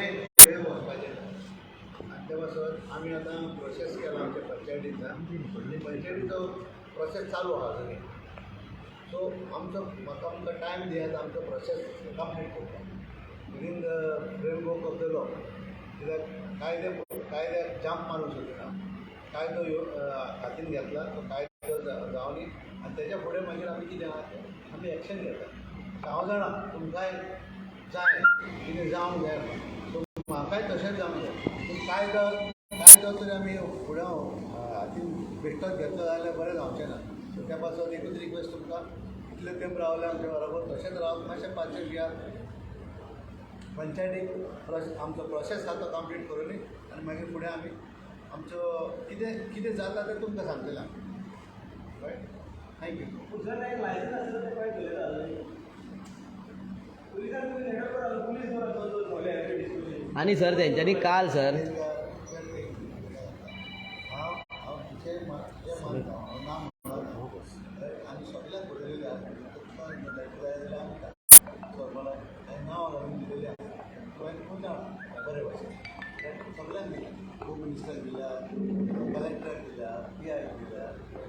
मागीर फुडें वचपाचें आनी ते पासत आमी आतां प्रोसेस केला आमच्या पंचायतीचा आनी पंचायतीचो प्रोसेस चालू आहा सगळी सो म्हाका आमकां टायम दियात आमचो प्रोसेस कंप्लीट करपाक within the framework of the law कित्याक कायद्याक जांप मारूंक सोदिना कायदो हातीन घेतला तो कायदो जावनी आनी तेच्या फुडें मागीर आमी कितें आहा तें आमी एक्शन घेता हांव जाणा तुमकांय जाय कितें जावंक जाय सो म्हाकाय तशेंच जावंक जाय पूण कायदो तरी आमी फुडें हातीन बेश्टोच घेतलो जाल्यार बरें जावचें ना सो त्या पासून एकूच रिक्वेस्ट तुमकां इतले तेंप रावले आमच्या बरोबर तशेंच रावप मातशें पांचशे घेयात पंचायतीक आमचो प्रोसेस आसा तो कंप्लीट करूनी आनी मागीर फुडें आमी आमचो कितें जाता तें तुमकां सांगतलें आमी रायट थँक्यू सर एक लायसन्स आसलें तें काय चलयता पुलिसांनी पुलीस आणि सर त्यांच्यानी काल सर आमी सगळ्यांक बरयलेले नांव घालून दिलेलें आसा कोण जाणा बरे भाशेन सगळ्यांक दिल्या होम मिनिस्टर दिल्या कलेक्टर दिल्या PI दिल्या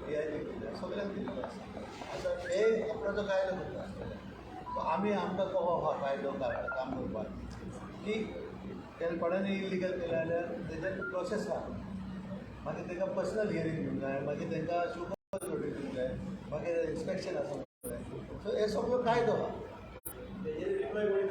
DIG दिल्या सगळ्यांक दिलेलें आसा आतां हे आपणाचो कायदो करता आसतले आमी आमकां कहो हा कायदो काम करपाक की तेणें कोणानय इलिगल केलें जाल्यार तेजेर प्रोसेस आहा मागीर ताका पर्सनल हियरींग दिवंक जाय मागीर तांकां शुगर नोटीस दिवंक जाय मागीर इन्स्पेक्शन आसूंक जाय सो हे सगळो कायदो आहा तेजेर रिप्लाय कोणी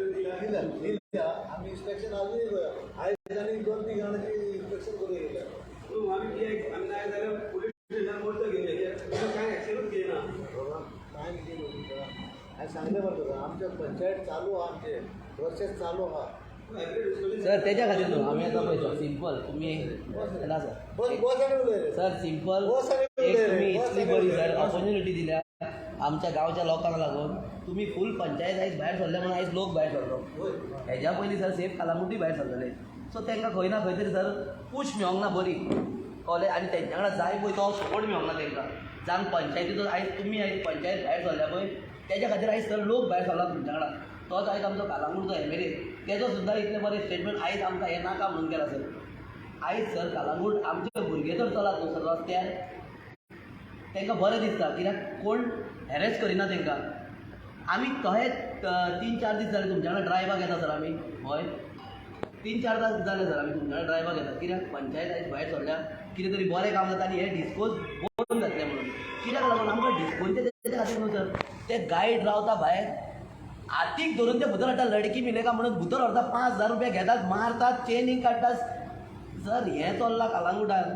दिल्या आमी इन्स्पेक्शन आजूनय गोंया आयज आनी 2-3 जाणांची इन्स्पेक्शन करून येयल्या पूण आमी आमी नाय जाल्यार पुलीस स्टेशनार मोर्चो घेवन येयले कांय एक्शनूच घेयना बाबा कांय कितें करूं हांवें सांगलें मरे तुका आमचें पंचायत चालू आहा आमचें प्रोसेस चालू आहा सर त्याच्या खातीर न्हू आमी आतां पळय सिंपल तुमी येला सर सिंपल एक तुमी इतली बरी सर ऑपॉर्च्युनिटी दिल्या आमच्या गांवच्या लोकांक लागून तुमी फूल पंचायत आयज भायर सरले म्हणून आयज लोक भायर सरलो हेज्या पयलीं सर सेफ कालामुटी भायर सरलेले सो तांकां खंय ना खंय तरी सर पूश मेळोंक ना बरी कळ्ळें आनी तेंच्या वांगडा जाय पळय तो सपोर्ट मेळोंक ना तांकां जांक पंचायतीचो आयज तुमी आयज पंचायत भायर सरल्या पळय तेच्या खातीर आयज सर लोक भायर सरला तुमच्या वांगडा तोच आयज आमचो कालांगूटचो MLA तेजो सुद्दां इतलें बरें स्टेटमेंट आयज आमकां हें नाका म्हणून केला सर आयज सर कालांगूट आमचे भुरगे तर चलात न्हू सर रस्त्यार तांकां बरें दिसता कित्याक कोण हॅरेस करिना तांकां आमी तशेंच 3-4 दीस जाले तुमच्या वांगडा ड्रायवाक येता सर आमी हय 3-4 दीस जाले सर आमी तुमच्या वांगडा ड्रायवाक येता कित्याक पंचायत आयज भायर सरल्या कितें तरी बरें काम जाता आनी हे डिस्पोज बंद जातलें म्हणून कित्याक लागून आमकां डिस्पोजचे तेच्या खातीर न्हू सर ते गायड रावता भायर आतीक धरून ते भितर हाडटा लडकी मिलेका म्हणून भितर व्हरता 5,000 रुपया घेतात मारतात चेनींग काडटात सर हें चल्लां कालांगुटार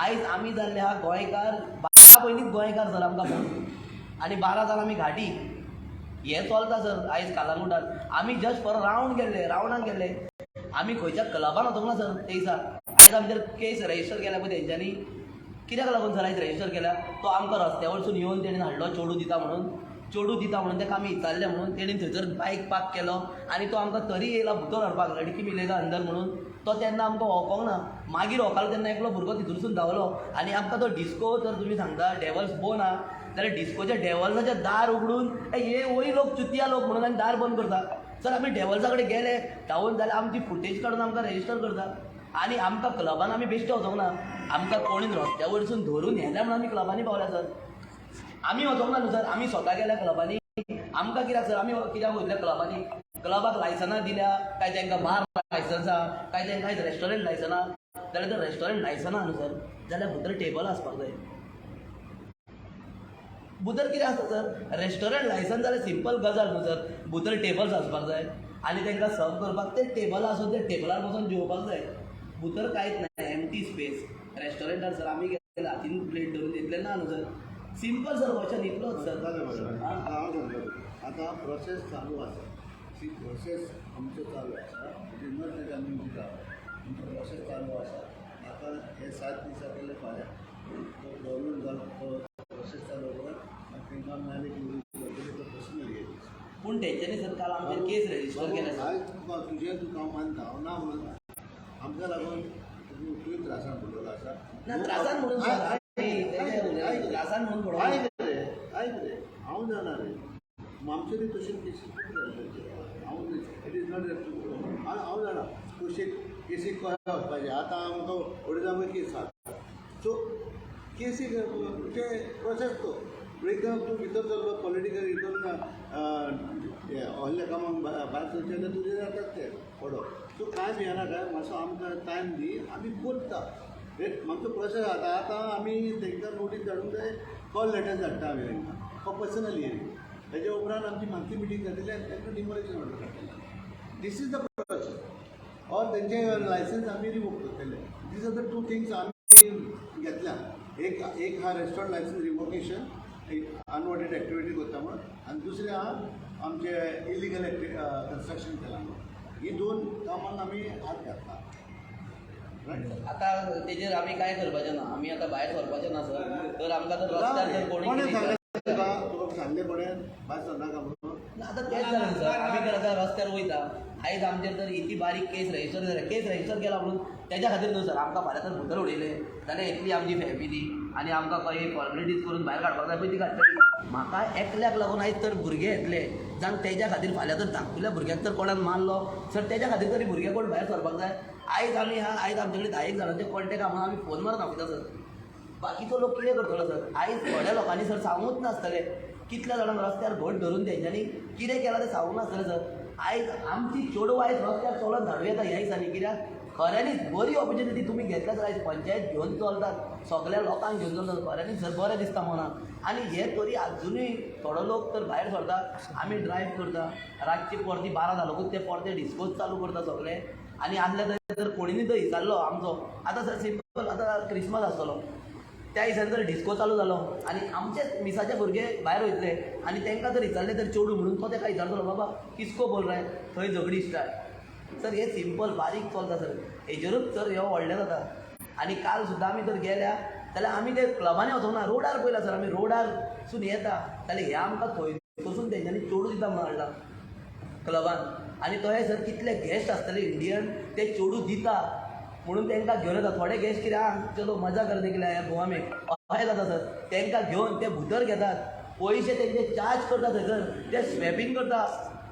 आयज आमी जाल्ले आहा गोंयकार 12 पयलींच गोंयकार सर आमकां म्हणून आनी 12 जावन आमी घाटी हें चलता सर आयज कालांगुटार आमी जस्ट फॉर रावंडाक गेल्ले आमी खंयच्या क्लबान वचूंक ना सर ते दिसा आयज आमचेर केस रजिस्टर केल्या पळय तेंच्यांनी कित्याक लागून सर आयज रजिस्टर केल्या तो आमकां रस्त्या वरसून येवन तेणें हाडलो चोडू दिता म्हणून ताका आमी विचारलें म्हणून तेणें थंयसर बायक पार्क केलो आनी तो आमकां तरी येयला भितर व्हरपाक लडकी मिलेगा अंदर म्हणून तो तेन्ना आमकां वळखोंक ना मागीर वळखलो तेन्ना एकलो भुरगो तितूरसून धांवलो आनी आमकां तो डिस्को जर तुमी सांगता डेवल्स बोन आहा जाल्यार डिस्कोच्या डेवल्साचें दार उगडून हे वय लोक चुतिया लोक म्हणून आनी दार बंद करता सर आमी डेवल्सा कडेन गेले धांवून जाल्यार आमची फुटेज काडून आमकां रजिस्टर करता आनी आमकां क्लबान आमी बेश्टे वचोंक ना आमकां कोणी रस्त्या वयरसून धरून व्हेल्या म्हणून आमी क्लबांनी पावल्या सर आमी वचोंक ना न्हू सर आमी स्वता गेल्या क्लबांनी आमकां कित्याक सर आमी कित्याक वयतल्या क्लबांनी क्लबाक लायसनां दिल्या काय तांकां बार लायसन्स आहा काय तांकां आयज रेस्टॉरंट लायसन आहा जाल्यार ते रेस्टॉरंट लायसन आहा न्हू सर जाल्यार भितर टेबल आसपाक जाय भितर कितें आसता सर रेस्टॉरंट लायसन जाल्यार सिंपल गजाल न्हू सर भितर टेबल्स आसपाक जाय आनी तांकां सर्व करपाक ते टेबल आसून ते टेबलार बसून जेवपाक जाय भितर कांयच ना एम्प्टी स्पेस रेस्टॉरंटार सर आमी गेले हातीन प्लेट धरून तितलें ना न्हू सर सिंपल सर क्वेश्चन इतलोच सर आतां प्रोसेस चालू आसा प्रोसेस आमचो चालू आसा डिनर आमी दिता आमचो प्रोसेस चालू आसा आतां हे 7 दिसा पयले फाल्यां तो गव्हर्मेंट जालो तो प्रोसेस चालू करून तांकां मेळ्ळें की पर्सनल येयली पूण तेंच्यांनी सर काल आमचेर केस रजिस्टर केल्या सर तुका तुजें तुका हांव मानता हांव ना म्हणून आमकां लागून तुवें त्रासान पडलेलो आसा ना त्रासान म्हणून त्रासान म्हणून पडो आयक रे हांव जाणा रे आमचे तशें केसीस खूब जाले हांव इट इज नॉट हांव जाणा केसीक कशें वचपाचें आतां आमकां ओडिजामूय केस आसा सो केसीक ते प्रोसेस तो एकदम तूं भितर चल्लो पॉलिटिकल हितून व्हडल्या कामाक भायर सरचें जाल्यार तुजें जातात ते पडो सो कांय भियेना काय मातसो आमकां टायम दी आमी करता आमचो प्रोसेस जाता आतां आमी तांकां नोटीस धाडूंक जाय कॉल लेटर धाडटा आमी तांकां फॉर पर्सनल हियरींग तेज्या उपरांत आमची मंथली मिटींग जातली आनी तांकां डिमोलेशन ऑर्डर धाडटले this is the process or तेंचे लायसन्स आमी रिवोक करतले these are the two things आमी घेतल्या एक हा restaurant licence revocation unwanted activity करता म्हणून आनी दुसरें आहा आमचे इलिगल कन्स्ट्रक्शन केलां म्हणून ही दोन कामांक आमी हात घालता आता तेजेर आमी काय करपाचें ना आमी आतां भायर सरपाचें ना सर तर आमकां तर रस्त्यार जर कोणी तुका सांगले कोणें भायर सरनाका म्हणून आतां तेच जालें सर आमी तर आतां रस्त्यार वयता आयज आमचेर तर इतली बारीक केस रजिस्टर जाल्या केस रजिस्टर केला म्हणून तेज्या खातीर न्हू सर आमकां फाल्यां तर भितर उडयले जाल्यार इतली आमची फॅमिली आनी आमकां खंय फॉर्मेलिटीज करून भायर काडपाक जाय पळय ती काडटली म्हाका एकल्याक लागून आयज तर भुरगे येतले जावन तेज्या खातीर फाल्यां तर धाकटुल्या भुरग्याक तर कोणान मारलो सर तेज्या खातीर तरी भुरगे कोण भायर सरपाक जाय आयज आमी आयज आमचे कडेन 10 जाणांचे कॉन्टेक्ट आहा म्हणून आमी फोन मारून दाखयता सर बाकीचो लोक कितें करतलो सर आयज थोड्या लोकांनी सर सांगूच नासतले कितल्या जाणांक रस्त्यार घोट धरून तेंच्यांनी कितें केलां तें सांगूंक नासतलें सर आयज आमची चेडूं आयज रस्त्यार चलत धाडूं येता ह्या दिसांनी कित्याक खऱ्यांनीच बरी ऑपॉर्च्युनिटी तुमी घेतल्या सर आयज पंचायत घेवन चलतात सगळ्या लोकांक घेवन चलतात खऱ्यांनीच सर बरें दिसता मनाक आनी हे तरी आजुनूय थोडो लोक तर भायर सरता आमी ड्रायव्ह करता रातची परती 12 जालोकूच ते परते डिस्कोज चालू करता सगळे आनी आदल्या तर कोणींनी तो हिसारलो आमचो आतां सर सिंपल आतां क्रिसमस आसतलो त्या दिसांनी जर डिस्को चालू जालो आनी आमचेच मिसाचे भुरगे भायर वयतले आनी तांकां जर विचारलें तर चेडूं म्हणून तो ताका विचारतलो बाबा किसको बोल रे थंय झगडी स्टार्ट सर हे सिंपल बारीक चलता सर हेजेरूच सर हे व्हडलें जाता आनी काल सुद्दां आमी जर गेल्या जाल्यार आमी ते क्लबांनी वचोंक ना रोडार पयला सर आमी रोडारसून येता जाल्यार हे आमकां थंय पसून तेंच्यांनी चेडूं दिता म्हणून हाडला क्लबान आनी तो हे सर कितले गेस्ट आसतले इंडियन ते चेडूं दिता म्हणून तांकां घेवन येता थोडे गेस्ट कित्याक चलो मजा करता केल्या ह्या गोवा मेक अशें जाता सर तांकां घेवन ते भितर घेतात पयशे तेंचे चार्ज करता थंयसर ते स्वॅपींग करता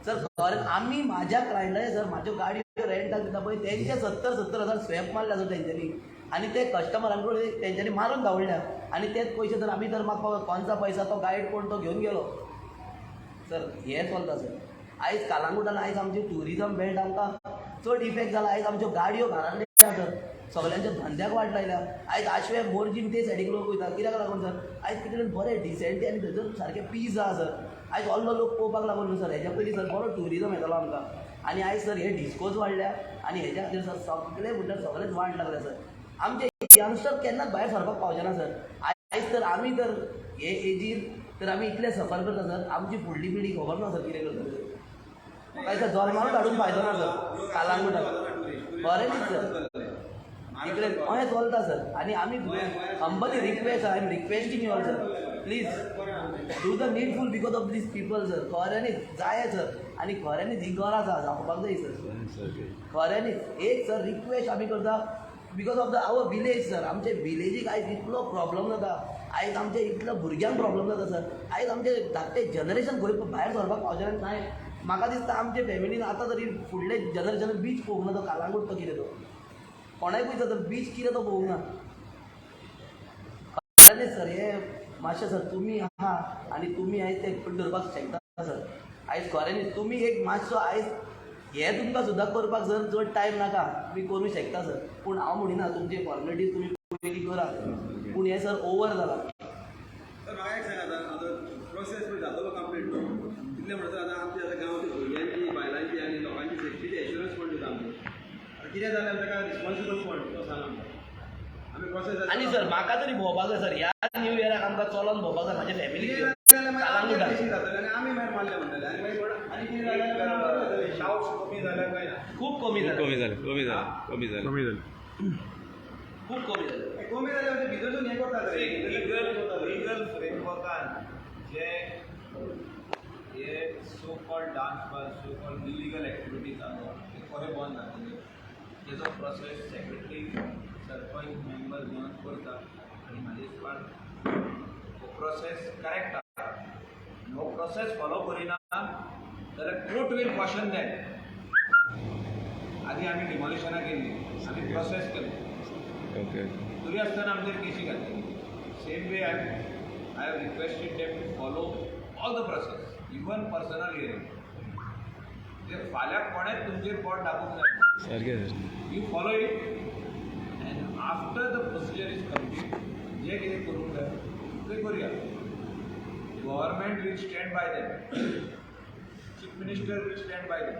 सर खरें आमी म्हाज्या क्लायंटाचे सर म्हाज्यो गाडयो रेंटाक दिता पळय तेंचे 70,000 स्वॅप मारल्या सर तेंच्यांनी आनी ते कस्टमरांक तेंच्यांनी मारून धांवडल्या आनी तेच पयशे तर आमी तर म्हाका कोणचा पैसा तो गायड कोण तो घेवन गेलो सर हे चलता सर आयज कालांगुटान आयज आमची ट्युरिजम बेल्ट आमकां चड इफेक्ट जाला आयज आमच्यो गाडयो घरांत सर सगळ्यांच्या धंद्याक वाट लायल्या आयज आशवे मोरजीन ते सायडीक लोक वयता कित्याक लागून सर आयज कितें बरें डिसेंटी आनी थंयसर सारकें पीस आहा सर आयज व्हडलो लोक पळोवपाक लागून न्हू सर हेज्या पयलीं सर बरो ट्युरिजम येतालो आमकां आनी आयज सर हे डिस्कोज वाडल्या आनी हेज्या खातीर सर सगळे म्हणल्यार सगळेच वाट लागल्या सर आमचे यंगस्टर केन्नाच भायर सरपाक पावचेना सर आयज तर आमी तर हे एजीर तर आमी इतले सफर करता सर आमची फुडली पिढी खबर ना सर कितें करता काय सर जल्मानूच हाडून फायदो ना सर कालांगुटाक बरें न्ही सर इकडे अशें चलता सर आनी आमी humbly request I am requesting you all sir please do the needful because of these people sir खऱ्यांनीच जाय सर आनी खऱ्यांनीच ही गरज आसा जावपाक जाय सर खऱ्यांनीच एक सर रिक्वेस्ट आमी करता because of the our village sir आमचे विलेजीक आयज इतलो प्रॉब्लम जाता आयज आमचे इतलो भुरग्यांक प्रॉब्लम जाता सर आयज आमचे धाकटे जनरेशन खंय भायर सरपाक पावचेना कांय म्हाका दिसता आमचे फॅमिलीन आतां तरी फुडले जनरेशन बीच पळोवंक ना तो कालांगूट तो कितें तो कोणाकूय जाता बीच कितें तो पळोवंक ना खरेंच सर हे मातशें सर तुमी आहा आनी तुमी आयज ते धरपाक शकता सर आयज खऱ्यांनी तुमी एक मातसो आयज हे तुमकां सुद्दां करपाक जर चड टायम नाका तुमी करूं शकता सर पूण हांव म्हणिना तुमचे फॉर्मेलिटीज तुमी पयलीं करा पूण हे सर ओवर जाला सर म्हाका एक सांग आतां प्रोसेस पळय जातलो कंप्लीट कितले म्हणटा आतां आमची आतां गांवची भुरग्यांची बायलांची आनी लोकांची सेफ्टीची एश्युरन्स कोण दिता आमची कितें जाल्यार ताका रिस्पॉन्सिबल कोण तो सांग आमी प्रोसेस आनी सर म्हाका तरी भोंवपाक जाय सर ह्या न्यू इयराक आमकां चलोन भोंवपाक जाय म्हाजे फॅमिली आमी मागीर मारले म्हणटले आनी मागीर आनी कितें जाल्यार शाउट्स कमी जाल्यार काय ना खूब कमी जालें कमी जालें खूब कमी जालें कमी जाल्यार म्हणजे भितरसून हें करतात रे लीगल फ्रेमवर्कान जे हे so called dance bar so called illegal activities आसा ते खरें बंद जातले तेजो प्रोसेस सेक्रेटरी सरपंच मेंबर घेवन करता आनी म्हाज्या दिसपाक हो प्रोसेस करेक्ट आसा हो प्रोसेस फॉलो करिना जाल्यार कोर्ट वील क्वेश्चन दॅट आनी आमी डिमॉलिशनाक गेल्ली आमी प्रोसेस केलो ओके तरी आसतना आमचेर केसी घातली same way I have requested them to follow all the process even personal hearing ते फाल्यां कोणेच तुमचेर पोट दाखोवंक जाय सारकें sir you follow it and after the procedure is complete जे कितें करूंक जाय तें करुया government will stand by them chief minister will stand by them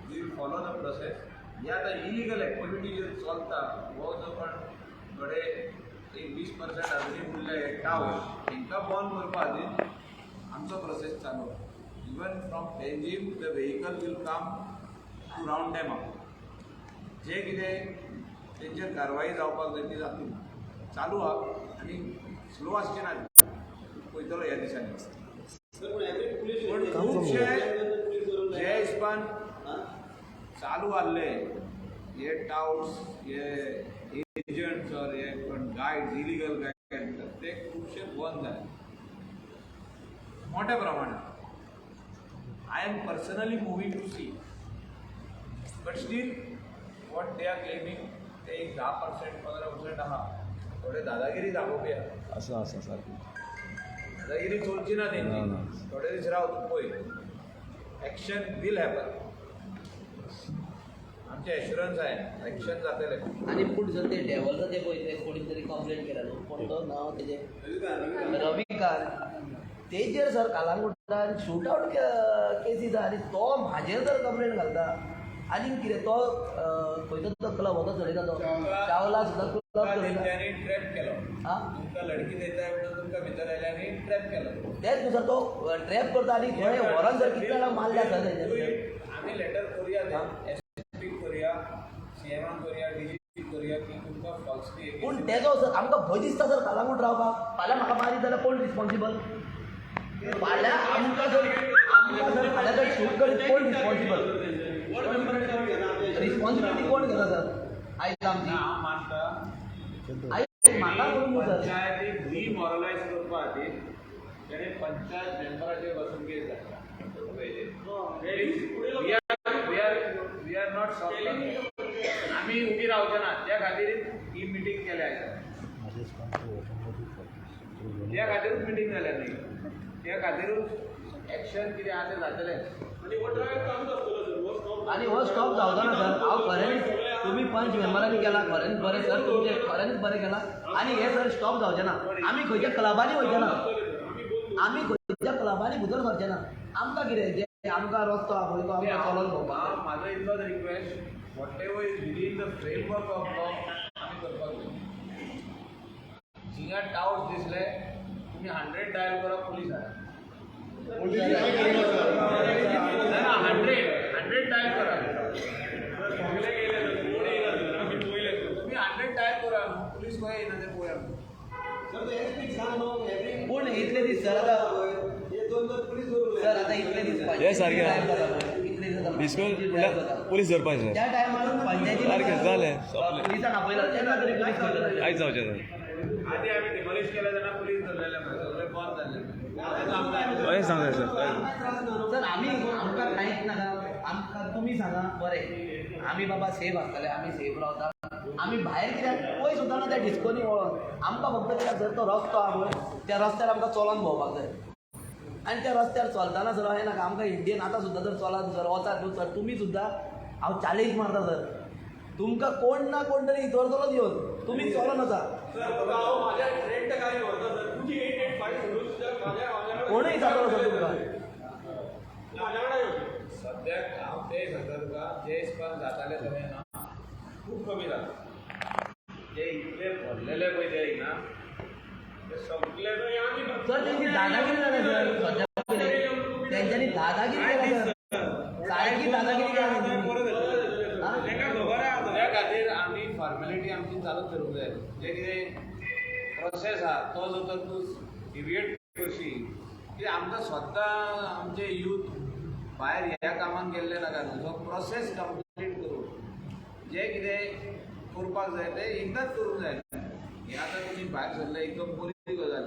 we will follow the process हे आतां इलिगल एक्टिविटी जे चलता हो जो पण थोडे एक 20% अजूनही उरले टावर तांकां बंद करपा खातीर आमचो प्रोसेस चालू even from Panjim the vehicle will come to round dam up जे कितें तेंचेर कारवाई जावपाक जाय ती जातली चालू आहा आनी स्लो आसचें ना पळयतलो ह्या दिसांनी पूण खुबशे जे हिसपान चालू आसले हे टाउट्स हे एजंट्स ऑर हे गायड्स इलिगल गायड ते खुबशे बंद जाले मोठ्या प्रमाणात I am personally moving to see but still what they are claiming ते एक 10% 15% आहा थोडे दादागिरी दाखोवपी आहा असं असं सारकें दादागिरी चलची ना तेंची थोडे दीस राव तूं पळय एक्शन वील हॅपन आमचे एश्युरन्स आहे एक्शन जातले आणि पूण जर ते डेव्हलचं ते पळय ते कोणी तरी कंप्लेंट केला न्हू पूण तो नांव तेजें रविकांत तेजेर सर कालांगुटान शूट आवट केसीस आहा आनी तो म्हाजेर जर कंप्लेंट घालता आनीक कितें तो खंयचो तो क्लब होतो चलयता तो चावला सुद्दां क्लब चलयता तेंच्यांनी ट्रॅप केलो हां तुमकां लडकी दिता म्हणून तुमकां भितर आयल्यांनी ट्रॅप केलो तेच न्हू सर तो ट्रॅप करता आनी थोडे व्हरोन जर कितले जाणां मारल्या सर तेजेर आमी लेटर करुया एसपी करुया सीएमान करुया डीजीपी करुया की तुमकां फॉल्सली पूण तेजो सर आमकां भंय दिसता सर कालांगूट रावपाक फाल्यां म्हाका मारी जाल्यार कोण रिस्पॉन्सिबल फाल्यां आमकां जर फाल्यां जर शूट करीत कोण रिस्पॉन्सिबल रिस्पॉन्सिबिलिटी कोण घेता सर आयज आमची हांव मानता आयज म्हाका करून न्हू सर पंचायतीक डिमॉरलायज करपा खातीर तेणे पंचायत मेंबराचेर वचून केस धाडला वी आर नॉट सॉफ्ट आमी उबी रावचे ना त्या खातीर ही मिटींग केल्या त्या खातीरूच मिटींग जाल्या न्ही त्या खातीरूच एक्शन कितें आहा तें जातलें आनी हो स्टॉप जावचो ना सर हांव खरेंच तुमी पंच मेंबरांनी केला खरेंच बरें सर तुमचे खरेंच बरें केला आनी हे सर स्टॉप जावचें ना आमी खंयच्या क्लबांनी वयचे ना आमी खंयच्या क्लबांनी भितर सरचे ना आमकां कितें जे आमकां रस्तो आहा पळय तो आमकां चलोन भोंवपाक म्हाजो इतलोच request what ever is within the framework of law आमी करपाक जाय जिंगा डावट दिसले तुमी 100 डायल करप पुलीस हाडा 100 डायल करा तुम्ही 100 डायल करा पुलीस खंय येना तें पळोवया पूण इतले दीस सर आतां सर आतां इतले दीस हे सारकें इतले दीस आतां डिस्कोल पुलीस धरपाचें त्या टायमार पंचायती सारकें जालें सोंपलें पुलिसांक आपयला तेन्ना तरी पुलीस करता आयज जावचें ना आधी आमी डिमॉलिश केलें तेन्ना पुलीस धरलेले पळय सगळे बंद जाल्ले हय सांगता सर सर आमकां कांयच नाका आमकां तुमी सांगा बरें आमी बाबा सेफ आसतले आमी सेफ रावता आमी भायर कित्याक पळय सुद्दां ना त्या डिस्कोनी वळोन आमकां फक्त कित्याक जर तो रस्तो आहा पळय त्या रस्त्यार आमकां चलोन भोंवपाक जाय आनी त्या रस्त्यार चलताना सर अशें नाका आमकां इंडियन आतां सुद्दां जर चलात सर वचात न्हू सर तुमी सुद्दां हांव चॅलेंज मारता सर तुमकां कोण ना कोण तरी इतरतलो दिवन तुमी चलोन वचा कोणूय जातलो सर तुमकां सद्याक हांव तें सांगता तुका जे हिसपान जाताले तशें ना खूब कमी जाता जे इतले भरलेले पळय ते ना ते सगळे सर तेंची दादागिरी जाल्या सर सद्या तेंच्यांनी दादागिरी केल्या सर सारकी दादागिरी केल्या त्या खातीर आमी फॉर्मेलिटी आमची चालूच दवरूंक जाय जे कितें प्रोसेस आहा तो जो तर तूं डिविएट करशी कित्याक आमकां स्वता आमचे यूथ भायर ह्या कामाक गेल्ले नाका न्हू सो प्रोसेस कंप्लीट करून जे कितें करपाक जाय तें एकदांच करूंक जाय हें आतां तुमी भायर सरले एकदम बरी गजाल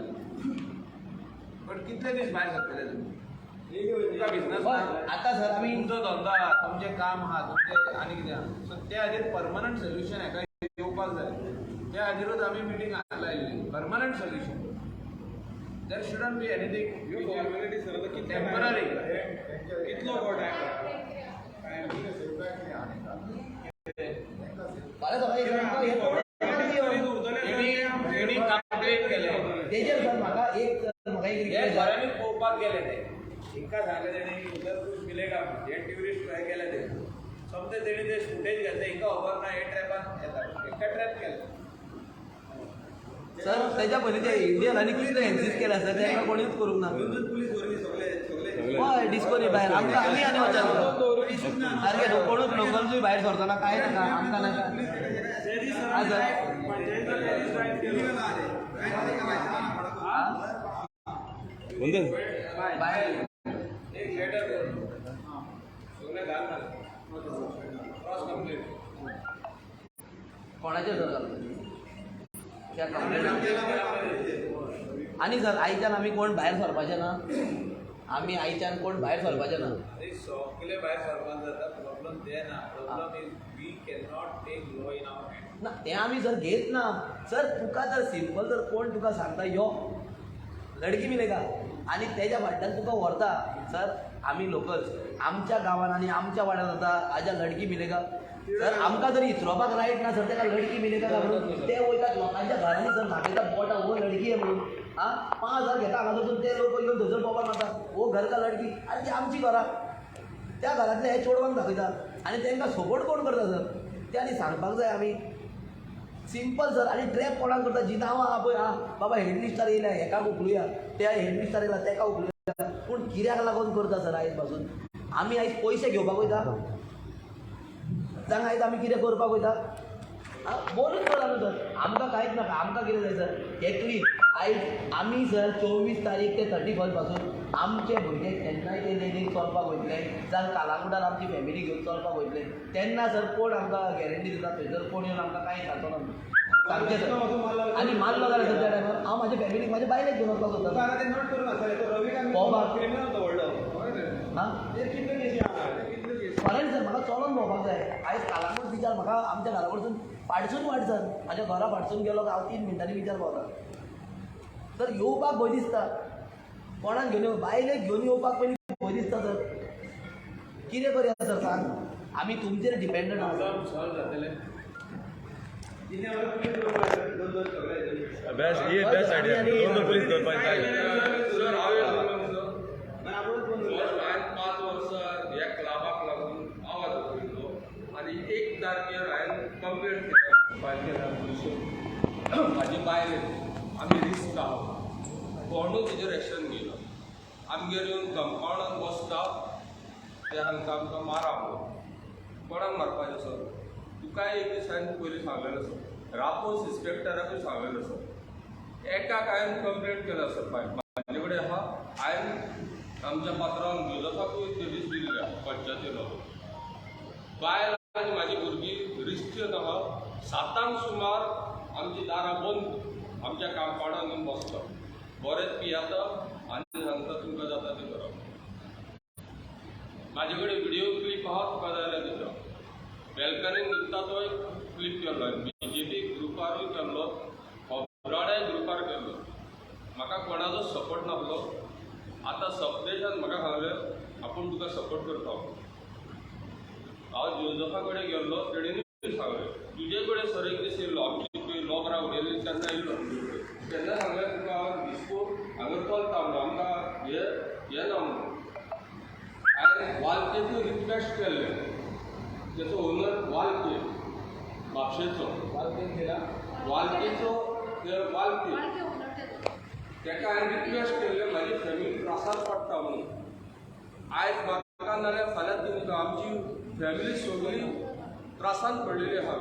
बट कितले दीस भायर सरतले तुमी तुमका बिझनस आता सर आमी तुमचो धंदो आहा तुमचें काम आहा तुमचें आनी कितें आहा सो त्या खातीर परमनंट सोल्युशन हेका येवपाक जाय त्या खातीरूच आमी मिटींग लायिल्ली permanent solution there shouldn't be anything ह्यो फॉर्मेलिटी सर आतां कितले टेम्पररी कितलो हो टायम फाल्यां सकाळी तेणी कंप्लेंट केले तेजेर सर म्हाका एक हे रिक्वेस्ट घरांनी पळोवपाक गेले ते हिंका सांगले तेणी उदर कुछ मिलेगा हे ट्युरिस्ट ट्राय केले ते समजे तेणी ते फुटेज घेतले हिंका खबर ना हे ट्रॅपान येता हिंका ट्रॅप केले सर त्याच्या पयलीं ते इंडियनांनी कितले एन्सिस्ट केला सर तेका कोणीच करूंक ना पुलीस वरवीं सगळे हय डिस्कोनी भायर आमकां आमी आनी वचूंक सारकें कोणूच लोकल्सूय भायर सरतना कांय नाका आमकां नाका आं वंदन सर भायर एक लेटर सगळे घाल क्रॉस कंप्लेंट कोणाचेर सर घालतले त्या कंप्लेन आनी सर आयच्यान आमी कोण भायर सरपाचे ना आमी आयच्यान कोण भायर सरपाचे ना सगळे भायर सरपाक जाता प्रॉब्लम ते ना problem is we can not take law in our hand ना तें आमी सर घेत ना सर तुका जर सिंपल जर कोण तुका सांगता यो लडकी मिलेगा आनी तेज्या फाटल्यान तुका व्हरता सर आमी लोकल्स आमच्या गांवान आनी आमच्या वाड्यान जाता हाज्या लडकी मिलेगा सर आमकां जर इचरोवपाक रायट ना सर तेका लडकी मिलेगा काय म्हणून ते वयतात लोकांच्या घरांनी सर दाखयतात बोटा हो लडकी आहे म्हणून आं 5,000 घेता हांगासर ते लोक येवन थंयसर बोबार मारता हो घर का लडकी आनी ती आमची घरां त्या घरांतले हे चोडवांक दाखयता आनी तांकां सपोर्ट कोण करता सर ते आनी सांगपाक जाय आमी सिंपल सर आनी ट्रॅप कोणाक करता जी नांवां आहा पळय आं बाबा हेड लिस्टार येयल्या हेका उखलुया त्या हेड लिस्टार येयला तेका उखलुया पूण कित्याक लागून करता सर आयज पासून आमी आयज पयशे घेवपाक वयता सांग आयज आमी कितें करपाक वयता बोलूच करा न्हू सर आमकां कांयच नाका आमकां कितें जाय सर एकली आयज आमी सर 24 तारीख ते 31 पासून आमचे भुरगे केन्नाय ते लेडीक चलपाक वयतले जावं कालांगुटार आमची फॅमिली घेवन चलपाक वयतले तेन्ना सर कोण आमकां गॅरंटी दिता थंयसर कोण येवन आमकां कांय सांगचो ना सांगचें सर आनी मारलो जाल्यार सर त्या टायमार हांव म्हाज्या फॅमिलीक म्हाज्या बायलेक घेवन वचपाक सोदता ते नोट करून आसतले तो रविकांत बोबाक. क्रिमिनल दवरलो हां ते कितले केसी आहा कितले केसी फॉरेन सर म्हाका चलोन भोंवपाक जाय आयज कालांगूट बिचार म्हाका आमच्या घरा कडसून पाडसून वाट सर म्हाज्या घरा पाडसून गेलो काय हांव 3 मिनटांनी बिचार पावता सर येवपाक भंय दिसता कोणाक घेवन येवं बायलेक घेवन येवपाक पयलीं भंय दिसता सर कितें करया सर सांग आमी तुमचेर डिपेंडंट आहा प्रॉब्लम सॉल्व जातले तिने आम्हाला पुलीस दवरपाक दोन सगळे बेस्ट आयडिया दोन पुलीस दवरपाक जाय सर हांवें नाही आपणच फोन केला हांवें 5 वर्सां ह्या क्लबाक लागून आवाज उठयलो आनी 1 तारखेर हांवें कंप्लेंट केल्या फायल केल्या पुलिशेन म्हाजी बायल आमी रिस्क आहा कोणूच तेजेर एक्शन घेयना आमगेर येवन कंपाउंडान बसता ते हांकां आमकां मारा म्हणून कोणाक मारपाचें सर तुकाय एक दिसान पयलीं सांगलेलें सर रापोस इन्स्पेक्टराकूय सांगलेलें सर एकाक हांवें कंप्लेंट केल्या सर म्हाजे कडेन आहा हांवें आमच्या पात्रांक जोजफाकूय ते दीस दिल्ले पंचायतीन बायल आनी म्हाजी भुरगीं रिश्तीन आहा 7 सुमार आमची दारां बंद आमच्या कंपाउंडान येवन बसता बरेंच पियाता आनी सांगता तुमकां जाता तें करप म्हाजे कडेन व्हिडियो क्लीप आहा तुका जाय जाल्यार दिता बेलकानीन न्हिदता तोय क्लीप केल्लो BJP ग्रुपारूय केल्लो खोबराड्याय ग्रुपार केल्लो म्हाका कोणाचो सपोर्ट नासलो आतां सबदेशान म्हाका सांगलें आपूण तुका सपोर्ट करता हांव जोजफा कडेन गेल्लो तेणेनूय सांगलें तुजे कडेन सर एक दीस येयल्लो आमची लोकरां उडयल्ली तेन्ना येयल्लो तेन्ना सांगलें तुका हांव दिसको हांगा चलता म्हणून आमकां हें ना म्हणून हांवें वालकेचो रिक्वेस्ट केल्लें तेचो ओनर वालके म्हापशेचो वालकेन केला वालकेचो ते वालके तेका हांवें रिक्वेस्ट केल्लें म्हाजी फॅमिली त्रासार पडटा म्हणून आयज म्हाका नाल्यार फाल्यां तुमकां आमची फॅमिली सगळी त्रासान पडलेली आहा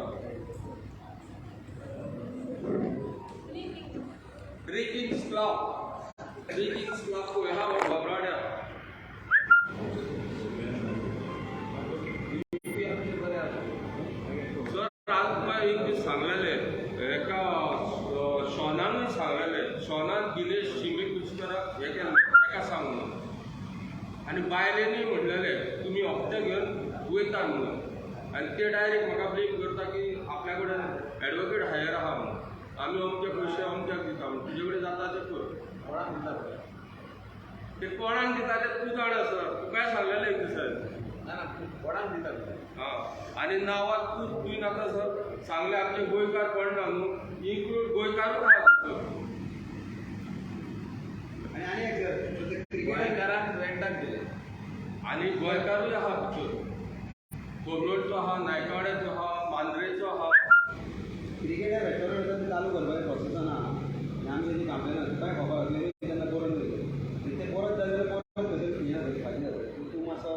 थ्री किंग्स क्लब पळय आहा हो खोबराड्या सर आज म्हाका एक दीस सांगलेलें एका शॉनानूय सांगलेलें शॉनान दिलेश शिमी कुस्कराक हें केलें ताका सांग म्हणून बायलेनी म्हणलेले तुमी हप्ते घेवन वयता म्हणून आनी ते डायरेक्ट म्हाका ब्लेम करता की आपल्या कडेन एडवोकेट हायर आहा म्हणून आमी अमके पयशे अमक्याक दिता म्हणून तुजे कडेन जाता तें कर कोणाक दिता ते कोणाक दिता ते तूं जाणा सर तुकाय सांगलेलें एक दिसान ना ना कोणाक दिता तुका हां आनी नांवाक तुवें नाका सर सांगलें आमचे गोंयकार कोण ना न्हू इन्क्लूड गोंयकारूच आहा आणि एक क्रिकेटरांक रेंटाक दिले आनी गोंयकारूय आहा भितर कोमरोडचो आहा नायकवाड्याचो आहा मांद्रेचो आहा क्रिकेटर रेस्टॉरंट चालू करपाचें प्रोसेस ना आनी आमी तेजी कंप्लेन तुकाय खबर आसली तेन्ना करून दिले आनी तें परत जाय जाल्यार परत खंयतरी फी जाता फायन जाता तूं मातसो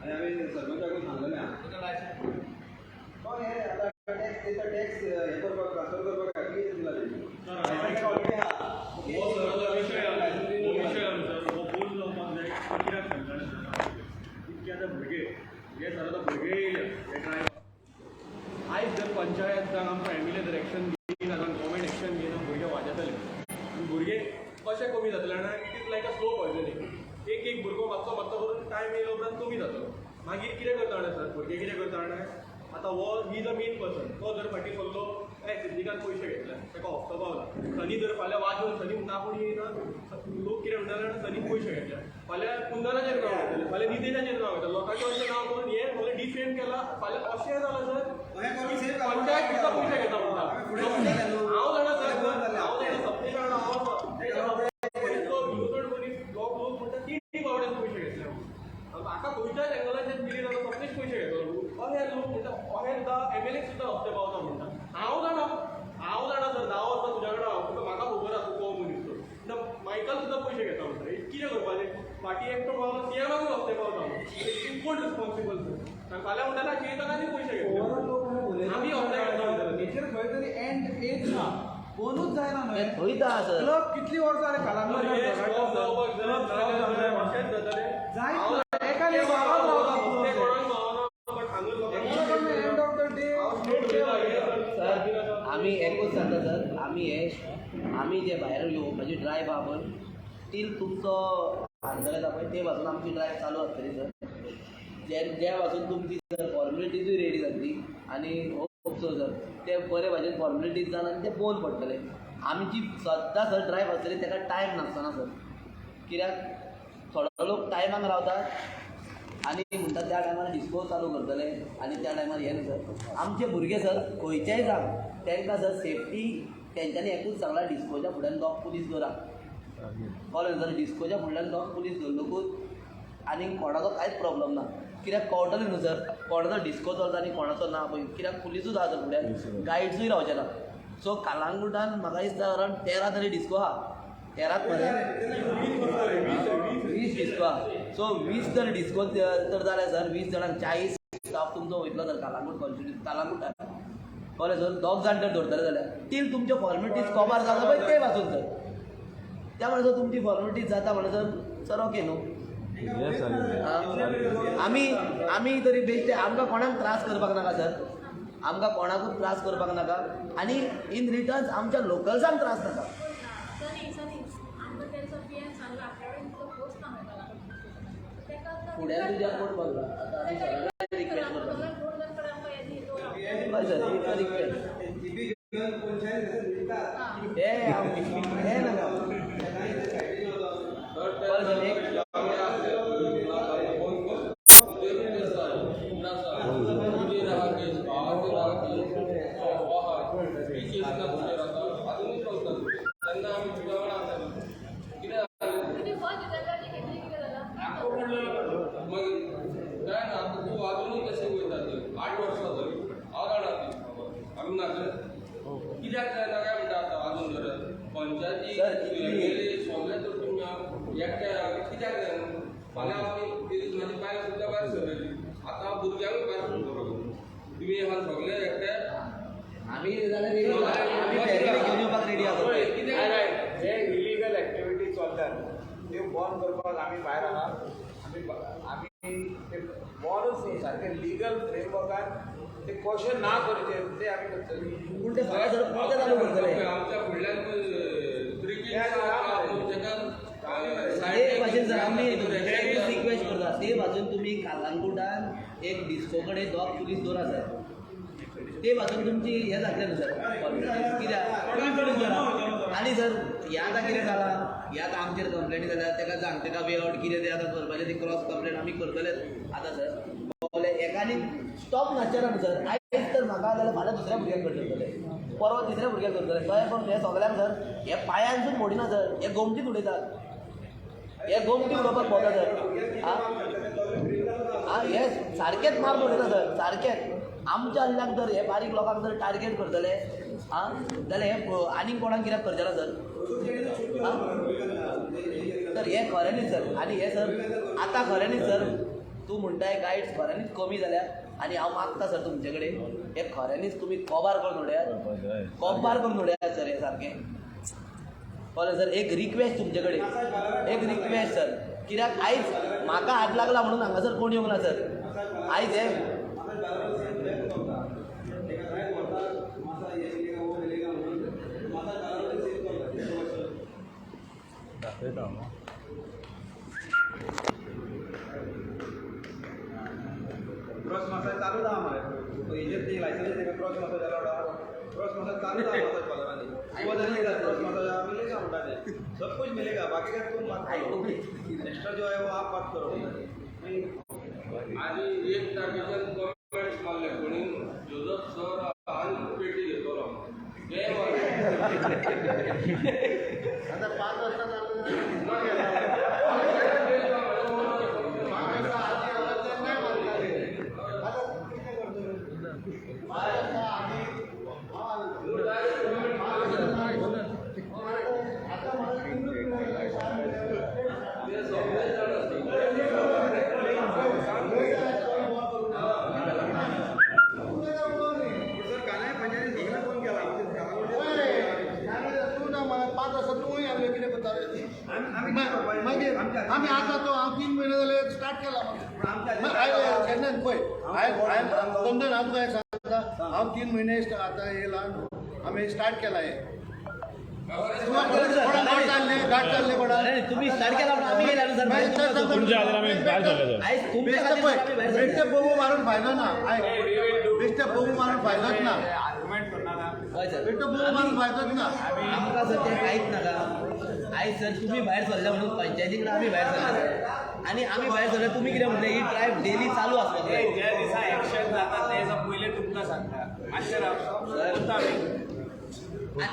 आनी हांवें सरपंचाकूय सांगलेलें आहा तुका लायसन्स तो हें आतां टॅक्स तेचो टॅक्स हें करपाक ट्रान्सफर करपाक कितें दिला तेजी ऑलरेडी आहा हो विशय आमचो हो बोल जावपाक जाय कित्याक सांगता इतके आतां भुरगे हे सर आतां भुरगे येयले हे ड्रायव्हर आयज जर पंचायत जावन आमकां एमएलए जर एक्शन घेयना जावन गव्हर्मेंट एक्शन घेयना भुरगे वाजयतले आनी भुरगे कशें कमी जातले जाणा it is like a slow poisoning एक भुरगो मातसो मातसो करून टायम येयलो उपरांत कमी जातलो मागीर कितें करता जाणा सर भुरगे कितें करता जाणा आतां हो ही द मेन पर्सन तो जर फाटीं सल्लो सिंधिकान पयशे घेतले ताका हप्तो पावला सनी जर फाल्यां वाजोवन सनी ना कोणी येयना लोक कितें म्हणटा जाणा सनीक पयशे घेतले फाल्यां कुंदनाचेर नांव घेतले फाल्यां नितेशाचेर नांव घेतले लोकांचें अशें नांव करून हें सगळें डिफेम केला फाल्यां अशें जालां सर पंचायत सुद्दां पयशे घेता म्हणटा हांव जाणा सर हांव जाणा सप्ने जाणा हांव लोक म्हणटा ती बावड्यान पयशे घेतले म्हाका खंयच्याच एंगलाच्यान दिली जाल्यार सप्नेच पयशे घेतलो अहे लोक म्हणटा अहे सुद्दां एमएलए सुद्दां हप्ते पावता म्हणटा हांव जाणा सर 10 वर्सां तुज्या कडेन हांव तुका म्हाका खबर आसा तूं मनीस तो मायकल सुद्दां पयशे घेता म्हणटा कितें करपाचें फाटीं एकटो पावलो सीएमाकूय हप्ते पावता म्हणटा कोण रिस्पॉन्सिबल सर फाल्यां म्हणटा चेतनाची पयशे घेतले आमी हप्ते घेता म्हणटा तेचेर खंय तरी एंड एज ना कोणूच जायना न्हय थंयता सर क्लब कितली वर्सां जाली सर आमी एकूच सांगता सर आमी जे भायर येवपाची ड्रायव्ह आहा पळय टील तुमचो हांगसर येता पळय ते पासून आमची ड्रायव्ह चालू आसतली सर ज्या पासून तुमची सर फॉर्मेलिटीजूय रेडी जातली आनी होप सो सर ते बरे भाशेन फॉर्मेलिटीज जावन आनी ते बंद पडटले आमची सद्दां सर ड्रायव्ह आसतली ताका टायम नासतना सर कित्याक थोडो लोक टायमाक रावतात आनी म्हणटा त्या टायमार डिस्को चालू करतले आनी त्या टायमार हें न्ही सर आमचे भुरगे सर खंयच्याय जाग तांकां सर सेफ्टी तेंच्यांनी एकूच सांगला डिस्कोच्या फुड्यान 2 पुलीस दवरा कळ्ळें सर डिस्कोच्या फुडल्यान 2 पुलीस दवरतकूच आनी कोणाचो कांयच प्रॉब्लम ना कित्याक कळटलें न्हू सर कोणाचो डिस्को चलता आनी कोणाचो ना पळय कित्याक पुलिसूच आहा सर फुड्यान गायड्सूय रावचे ना सो कालांगुटान म्हाका दिसता अरावंड 13 तरी डिस्को आहा 13च मरे 20 डिस्को आहा सो 20 जर डिस्को तर जाल्यार सर 20 जाणांक 40 स्टाफ तुमचो वयतलो सर कालांगूट कॉन्स्टिट्युन्सी कालांगुटान कळ्ळें सर 2 जाण तर धरतले जाल्यार टील तुमच्यो फॉर्मेलिटीज कवर जाता पळय ते पासून सर त्यामुळे सर तुमची फॉर्मेलिटीज जाता म्हणून सर ओके न्हू आमी तरी बेश्टे आमकां कोणाक त्रास करपाक नाका सर आमकां कोणाकूच त्रास करपाक नाका आनी इन रिटर्न आमच्या लोकल्सांक त्रास नाका फुड्यान तुज्या कोण बघला आतां आमी सगळ्यांक रिक्वेस्ट करता हय सर एक रिक्वेस्ट हे नाका सर एक कित्याक जायना काय म्हणटा आतां अजून जर पंचायती सगळे तर तुमी एकट्या कित्याक जायना फाल्यां म्हाजी बायल सुद्दां भायर सरयली आतां भुरग्यांक भायर सरतलो तुमी ह्या सगळे एकटे आमी जाल्यार आमी फेरी घेवन येवपाक रेडी आसा कित्याक जे इलिगल एक्टिविटी चलतात त्यो बंद करपाक आमी भायर आहा आमी ते बंदूच न्ही सारके लिगल फ्रेमवर्कान ते कशें ना करचे ते आमी करतली पूण ते सगळे सर परते चालू करतले आमच्या फुडल्यान क्रिकेट एक भाशेन सर आमी रिक्वेस्ट करता तुमी कालांगुटान एक डिस्को कडेन 2 पुलीस दोर आसात ते भाशेन तुमची हें जातलें न्हू सर कित्याक आनी सर हें आतां कितें जालां हें आतां आमचेर कंप्लेनी जाल्या तेका सांग तेका वे आउट कितें तें आतां करपाचें ती क्रॉस कंप्लेन आमी करतलेच आतां सर पावले एकानी स्टॉप नासचेना न्हू सर आयज तर म्हाका जाल्यार फाल्यां दुसऱ्या भुरग्याक करतले परवा तिसऱ्या भुरग्याक करतले कळ्ळें पण हे सगळ्यांक सर हे पांयांसून मोडिना सर हे गोमटीत उडयतात हे गोमटी उडोवपाक भोंवता सर आं हे सारकेंच मार उडयता सर सारकेंच आमच्या हल्ल्याक जर हे बारीक लोकांक जर टार्गेट करतले आं जाल्यार हे आनीक कोणाक कित्याक करचेना सर सर हे खऱ्यांनीच सर आनी हे सर आतां खऱ्यांनीच सर तूं म्हणटाय गायड्स खऱ्यांनीच कमी जाल्यात आनी हांव मागता सर तुमचे कडेन हे खऱ्यांनीच तुमी कबार करून उडयात सर हे सारकें कळ्ळें सर एक रिक्वेस्ट तुमचे कडेन एक रिक्वेस्ट सर कित्याक आयज म्हाका हात लागला म्हणून हांगासर कोण येवंक ना सर आयज हे क्रॉस मसाज चालू दहा मरे हेजेर ती लायसन्स तेका क्रॉस मसाज जाला क्रॉस मसाज चालू दहा मसाज पालवानी वो जाने का क्रॉस मसाज मिलेगा उठाने सब कुछ मिलेगा बाकी का तुम मत करो एक्स्ट्रा जो है वो आप मत करो आणि एक तारखेच्यान कमेंट्स मारले कोणी जोझफ सर आणि पेटी घेतो आता 5 वाजता आम्ही आता तो 3 महिने झाले स्टार्ट केला चेन्नईन पळय समजून हांव तुका सांगता हांव 3 महिने आता येयला आम्ही स्टार्ट केला हे गाठ चालले कोणा तुम्ही स्टार्ट केला आम्ही गेला सर तुमच्या आधार आम्ही बाहेर चालले बेश्टे बोबू मारून फायदो ना बेश्टे बोबू मारून फायदोच ना बेश्टे बोबू मारून फायदोच ना आमकां सर तें कांयच नाका आयज सर तुमी भायर सरले म्हणून पंचायती कडेन आमी भायर सरले आनी आमी भायर सरले तुमी कितें म्हणले ही ड्रायव्ह डेली चालू आसपाक जाय ज्या दिसा एक्शन जाता तेच्या पयलीं तुमकां सांगता मातशें रावता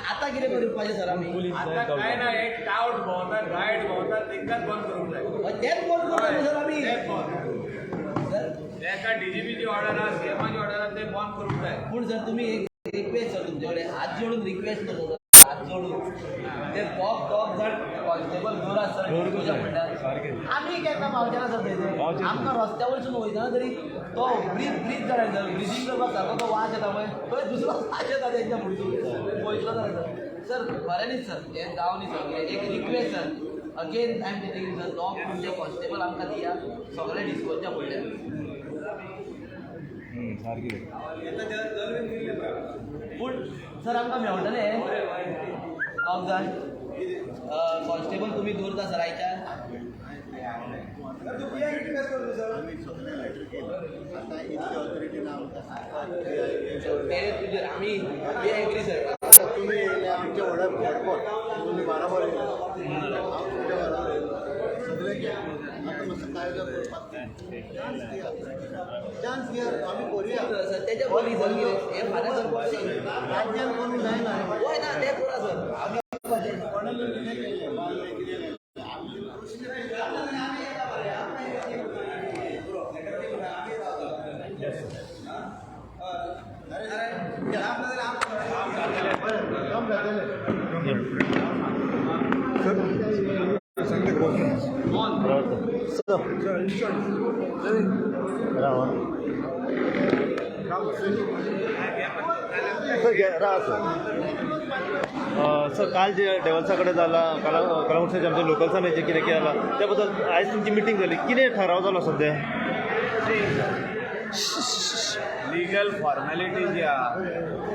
आतां कितें करपाचें सर आमी आतां कांय ना एक टावट भोंवतात गायड भोंवतात तेंकाच बंद करूंक जाय तेंच बंद करता सर आमी तेच बंद सर तेका डीजीपीची ऑर्डर आहा सीएमाची ऑर्डर आहा ते बंद करूंक जाय पूण सर तुमी एक रिक्वेस्ट सर तुमचे कडेन हात जोडून रिक्वेस्ट करता सर हात जोडून ते टॉप जर कॉन्स्टेबल दोर आसा सर तुज्या म्हणटात आमी केन्ना पावचेना सर थंय आमकां रस्त्या वयरसून वयतना तरी तो ब्रीज जाय सर ब्रिजींग करपाक सारको तो वास येता पळय थंय दुसरो वास येता तेंच्या फुडसून पळयतलो जाल्यार सर खऱ्यांनीच सर हें जावनी सर एक request sir again I am telling sir top तुमचे कॉन्स्टेबल आमकां दिया सगळे डिस्कोच्या फुडल्यान पूण सर आमकां मेळटले दोग जाण कॉन्स्टेबल तुमी दवरता सर आयच्या तुजेर आमी एग्री सर तुम्ही येयले आमचे वडप हेडपोट तुम्ही बराबर सगळे आता मातसो कायदो करपाक चान्स दिया आमी करुया सर तेच्या पयलीं सर कितें हें फाल्यां सर राज्यान करूंक जायना होय ना तें करा सर आमी कोणाला कितें केलें बांदलें कितें काम सर काल जे डेव्हल्साकडे झाला कलामुर्साचे आमच्या लोकल्सान जे कितें केला त्या बद्दल आयज तुमची मिटींग जाली कितें थाराव जालो सध्या लीगल फॉर्मेलिटी जी आहा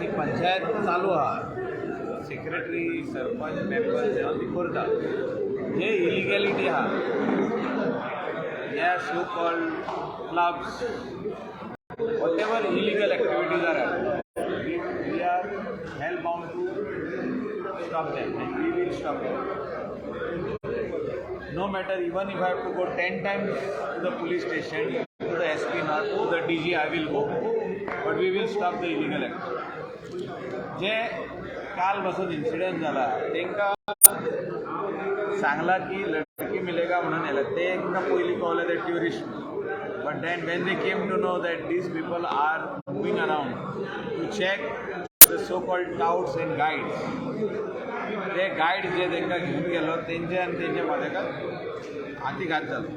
ती पंचायत चालू आहा सेक्रेटरी सरपंच मेंबर जे आहा ती करता जे इलिगॅलिटी आहा ह्या so called clubs, whatever illegal activities are happening, we are hell bound to stop them, and we will stop them. No matter, even if I have to go 10 times to the police station, to the SP, not to the DG, I will go. But we will stop the illegal activity. जे काल बसून incident झाला तांकां सांगला की लड़की मिलेगा म्हणून येला तांकां पयलीं कळलें ते tourist. But then when they came to know that these people are moving around to check the so-called touts and guides, ते गाईड जे तांकां घेऊन गेलो तेंचे आनी तेंच्या मदेकात हातीघात जालो.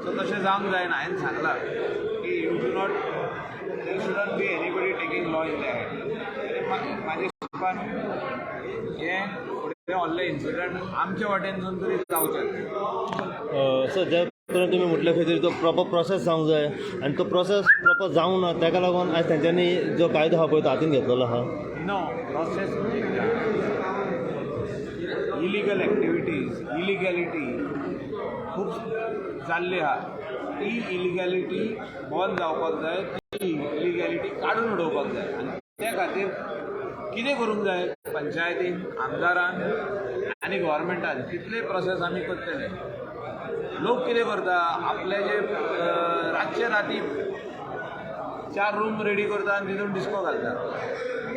सो तशें जावंक जायना. हांवें सांगलां की you shouldn't be anybody taking law in their hand. म्हाजे हिसपान हें फुडें व्हडलें इन्सिडंट आमचे वाटेनसून तरी जावचें. सर ज्या तरेन तुमी म्हटलें खंय तरी तो प्रॉपर प्रोसेस जावंक जाय आनी तो प्रोसेस प्रॉपर जावंक ना ताका लागून आयज तेंच्यांनी जो कायदो आहा पळय तो हातीन घेतलेलो आहा. नो प्रोसेस इलिगल एक्टिविटीज, इलिगॅलिटी खूब जाल्ली आहा. ती इलिगॅलिटी बंद जावपाक जाय, ती इलिगॅलिटी काडून उडोवपाक जाय. आनी त्या खातीर कितें करूंक जाय? पंचायतीन, आमदारान आनी गोवोरमेंटान कितले प्रोसेस आमी करतले. लोक कितें करता? आपले जे रातचे राती 4 रूम रेडी करता आनी तितून डिस्को घालता.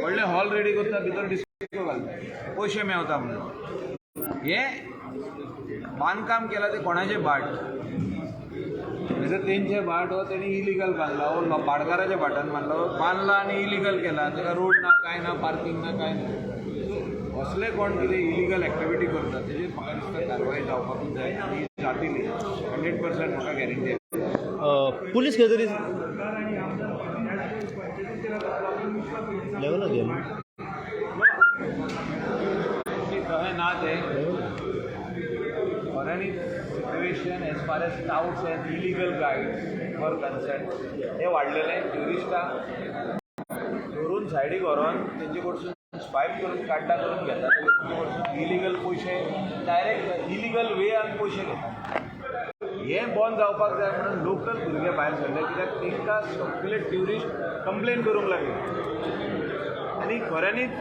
व्हडले हॉल रेडी करता, भितर डिस्को घालता, पयशे मेवता म्हणून. हें बांदकाम केलां ते कोणाचें भाट? जर तेंचे भाट हो तेणी इलिगल बांदला, हो भाटकाराच्या भाटान बांदला आनी इलिगल केला. ताका रोड ना, कांय ना, पार्किंग ना, कांय ना. असले कोण कितें इलिगल एक्टिविटी करता तेजेर म्हाका दिसता कारवाय जावपाकूच जाय आनी जातली. 100% म्हाका गॅरंटी आसा. पुलीस खंय तरी लेवलाक गेलो तशें ना तें. for any situation as far as touts and illegal guides were concerned, हे वाडलेलें ट्युरिस्टांक धरून सायडीक व्हरोन तेंचे कडसून स्वायप करून काड्डा करून घेतात. तेंचे कडसून इलिगल पयशे डायरेक्ट इलिगल वेयान पयशे घेतात. हें बंद जावपाक जाय म्हणून लोकल भुरगे भायर सरले, कित्याक तांकां सगळे ट्युरिस्ट कंप्लेन करूंक लागले. आनी खऱ्यांनीच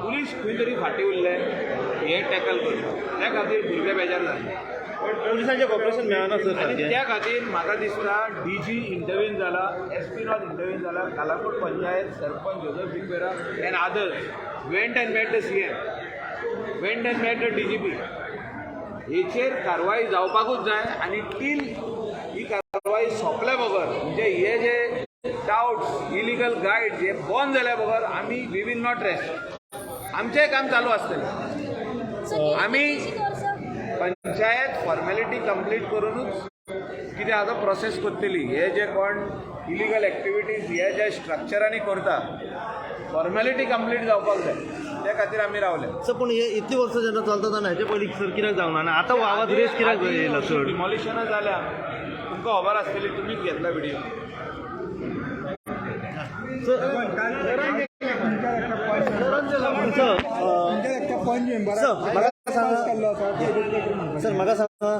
पुलीस खंय तरी फाटीं उरले हें टॅकल करता. त्या खातीर भुरगे बेजार जाले. पुलिसांचें कॉपरेशन मेळना सर. आनी त्या खातीर म्हाका दिसता DG इंटरव्यून जाला, SP नॉट इंटरव्यून जाला. कालापूर पंचायत सरपंच जोसेफ बिगबेरा and others went and met the CM, went and met the DGP. हेचेर कारवाई जावपाकूच जाय. आनी टील ही कारवाई सोंपल्या बगर, म्हणजे हे जे टाउट्स, इलिगल गायड जे बंद जाल्या बगर आमी वी वील नॉट रेस्ट. आमचें काम चालू आसतलें. आमी पंचायत फॉर्मेलिटी कंप्लीट करूनच कितें आतां प्रोसेस करतली. हे जे कोण इलिगल एक्टिविटीज हे जे स्ट्रक्चरांनी करता फॉर्मेलिटी कंप्लीट जावपाक जाय, त्या खातीर आमी रावले. सर पूण हे इतली वर्सां जेन्ना चलता तेन्ना हेचे पयलीं सर कित्याक जावना आनी आतां आवाज रेस कित्याक येयला चड? डिमॉलिशनां जाल्या. तुमकां खबर आसतली, तुमीच घेतला व्हिडिओ. सर म्हाका सांगा,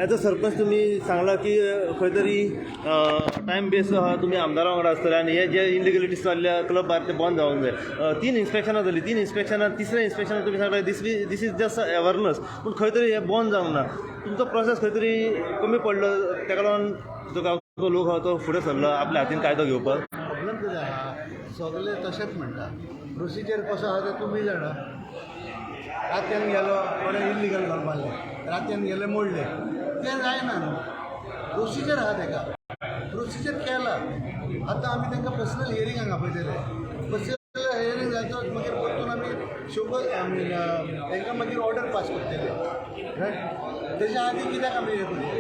एज अ सरपंच तुमी सांगला की खंय तरी टायम बेस आहा, तुमी आमदारा वांगडा आसतले आनी हे जे इलिगलिटीज जाल्ल्या क्लब भायर ते बंद जावंक जाय. 3 इन्स्पेक्शनां जाली. 3 इन्स्पेक्शनां, तिसऱ्या इन्स्पेक्शनां तुमी सांगता दीस इज जस्ट अवेरनस, पूण खंय तरी हे बंद जावंक ना. तुमचो प्रोसेस खंय तरी कमी पडलो, ताका लागून जो गांवचो लोक आहा तो फुडें सरलो आपल्या हातीन कायदो घेवपाक. प्रॉब्लेम कितें आहा, सगळे तशेंच म्हणटा. प्रोसिजर कसो आहा तें तुमी जाणा. रातच्यान गेलो, कोणें इलिगल घर बांदलें, रातच्यान गेले मोडले, तें जायना न्हू. प्रोसिजर आहा ताका, प्रोसिजर केला. आतां आमी तांकां पर्सनल हियरींग हांगा पळयतले. पर्सनल हियरींग जाता मागीर परतून आमी शोबत तांकां मागीर ऑर्डर पास करतले. रायट, तेच्या आदी कित्याक आमी हें करतले?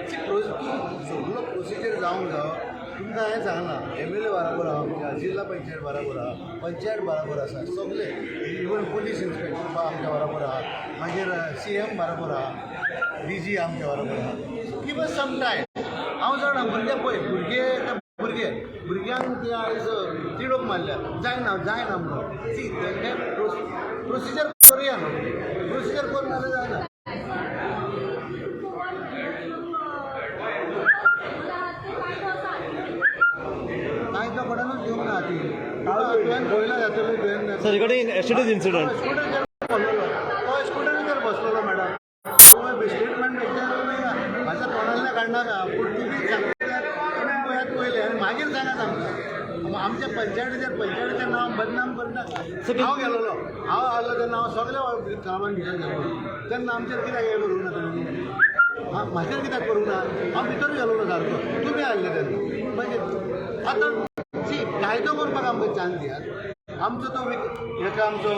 सगळो प्रोसिजर जावंक जाय. तुमकां हांवें सांगलां MLA बराबर आहा, जिल्हा पंचायत बराबर आहा, पंचायत बराबर आसा, सगळे इवन पुलीस इन्स्पेक्टर आमच्या बराबर आहा, मागीर CM बराबर आहा, DG आमच्या बराबर आहा. Give us some time. हांव जाणा भुरगे पळय, भुरग्यांक ते आयज तिडोक मारल्या, जायना म्हणून. सी प्रोसिजर करुया न्हू. प्रोसिजर करून जाल्यार जायना. तुवें पळयला जातलो तुवें सर रिगार्डिंग एस्टेडीज इन्सिडंट स्कूटर तो स्कूटरीचेर बसलेलो मॅडम तो स्टेटमेंट म्हाज्या तोंडातल्या काडनाका पूण तुमी सांगता तुमी गोंयांत पयले आनी मागीर सांगात आमच्या पंचायतीचें नांव बदनाम करनाका हांव गेलोलो हांव आसलो तेन्ना हांव सगळे कामाक भितर गेलो तेन्ना आमचेर कित्याक हें करूं ना तुमी म्हाजेर कित्याक करूं ना हांव भितर गेलोलो सारको तुमी आसले तेन्ना मागीर आतां सी कायदो करपाक आमकां चान्स दियात आमचो तो हेका आमचो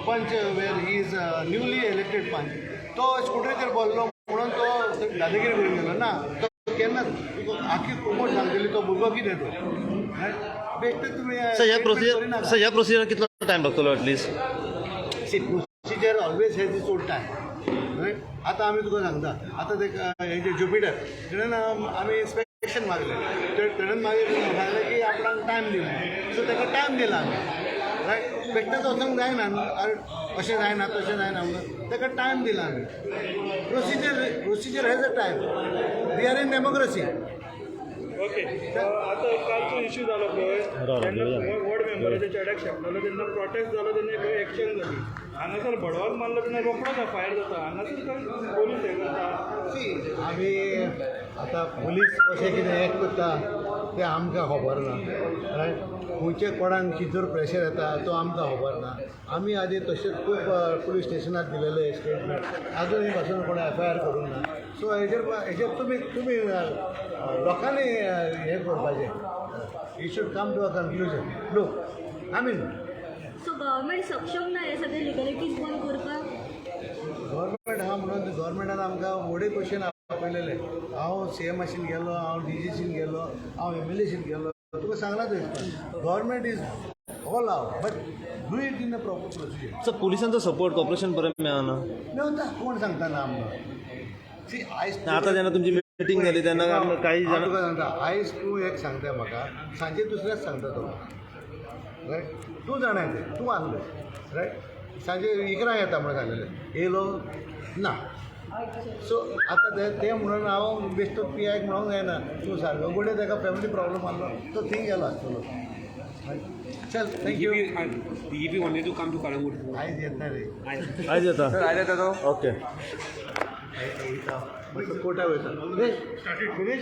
पंच वेर he is newly elected panch तो स्कूटरीचेर बसलो म्हणून तो दादागिरी करून गेलो ना तो केन्ना आख्खी कुमोट सांगतली तो भुरगो कितें तो बेश्टे तुमी सर ह्या प्रोसिजर कितलो टायम लागतलो at least see procedure always has its own time right आतां आमी तुका सांगता आतां ते हेजे ज्युपिटर तेणेन आमी इन्स्पेक्शन मागलें तेणेन मागीर सांगलें की आपणाक टायम दिलो सो ताका टायम दिला आमी रायट बेश्टेच वचूंक जायना अशें जायना तशें जायना म्हणून ताका टायम दिला आमी procedure has a time we are in democracy okay आतां कालचो इश्यू जालो पळय तेन्ना वॉर्ड मेंबराच्या चेड्याक शेपटलो तेन्ना प्रोटेस्ट जालो तेन्ना खंय एक्शन जाली हांगासर भडवाल मारलो तेन्ना रोखडोच फायर जाता हांगासर खंय पोलीस हें करता सी आमी आतां पुलीस कशें कितें हें करता तें आमकां खबर ना रायट खंयचे कोणाक कितें प्रेशर येता तो आमकां खबर ना आमी आदी तशेंच खूब पुलीस स्टेशनाक दिलेले स्टेटमेंट आजूनय पासून कोणें FIR करूंक ना सो हेजेर तुमी लोकांनी हें करपाचें you should come to a conclusion look I mean so government सक्षम ना हे सगळे लिगलिटीज बंद करपाक गव्हर्मेंट आहा म्हणून गव्हर्मेंटान आमकां व्हडे क्वेश्चन आपयलेले हांव CM आशीन गेलो हांव DGCन गेलो हांव MLAशीन गेलो तुका सांगला थंय government is all out but do it in a proper procedure sir पुलिसांचो सपोर्ट कॉर्पोरेशन बरें मेळना मेवता कोण सांगता ना आमकां सी आयज आतां जेन्ना तुमची मिटींग जाली तेन्ना काही हांव जाण तुका सांगता आयज तूं एक सांगता म्हाका सांजे दुसऱ्याच सांगता तो रायट तूं जाणा तें तूं आसलें रायट सांजे 11 येता म्हणून सांगलेलें येयलो ना सो आतां तें म्हणून हांव बेश्टो PIक म्हणूंक जायना तूं सारको गुडे ताका फॅमिली प्रॉब्लम आसलो तो थंय गेलो आसतलो चल thank you DGP wanted to come to Kalangut. आयज येता रे आयज येता आयज येता तो ओके मातसो कोटा वयता फिनिश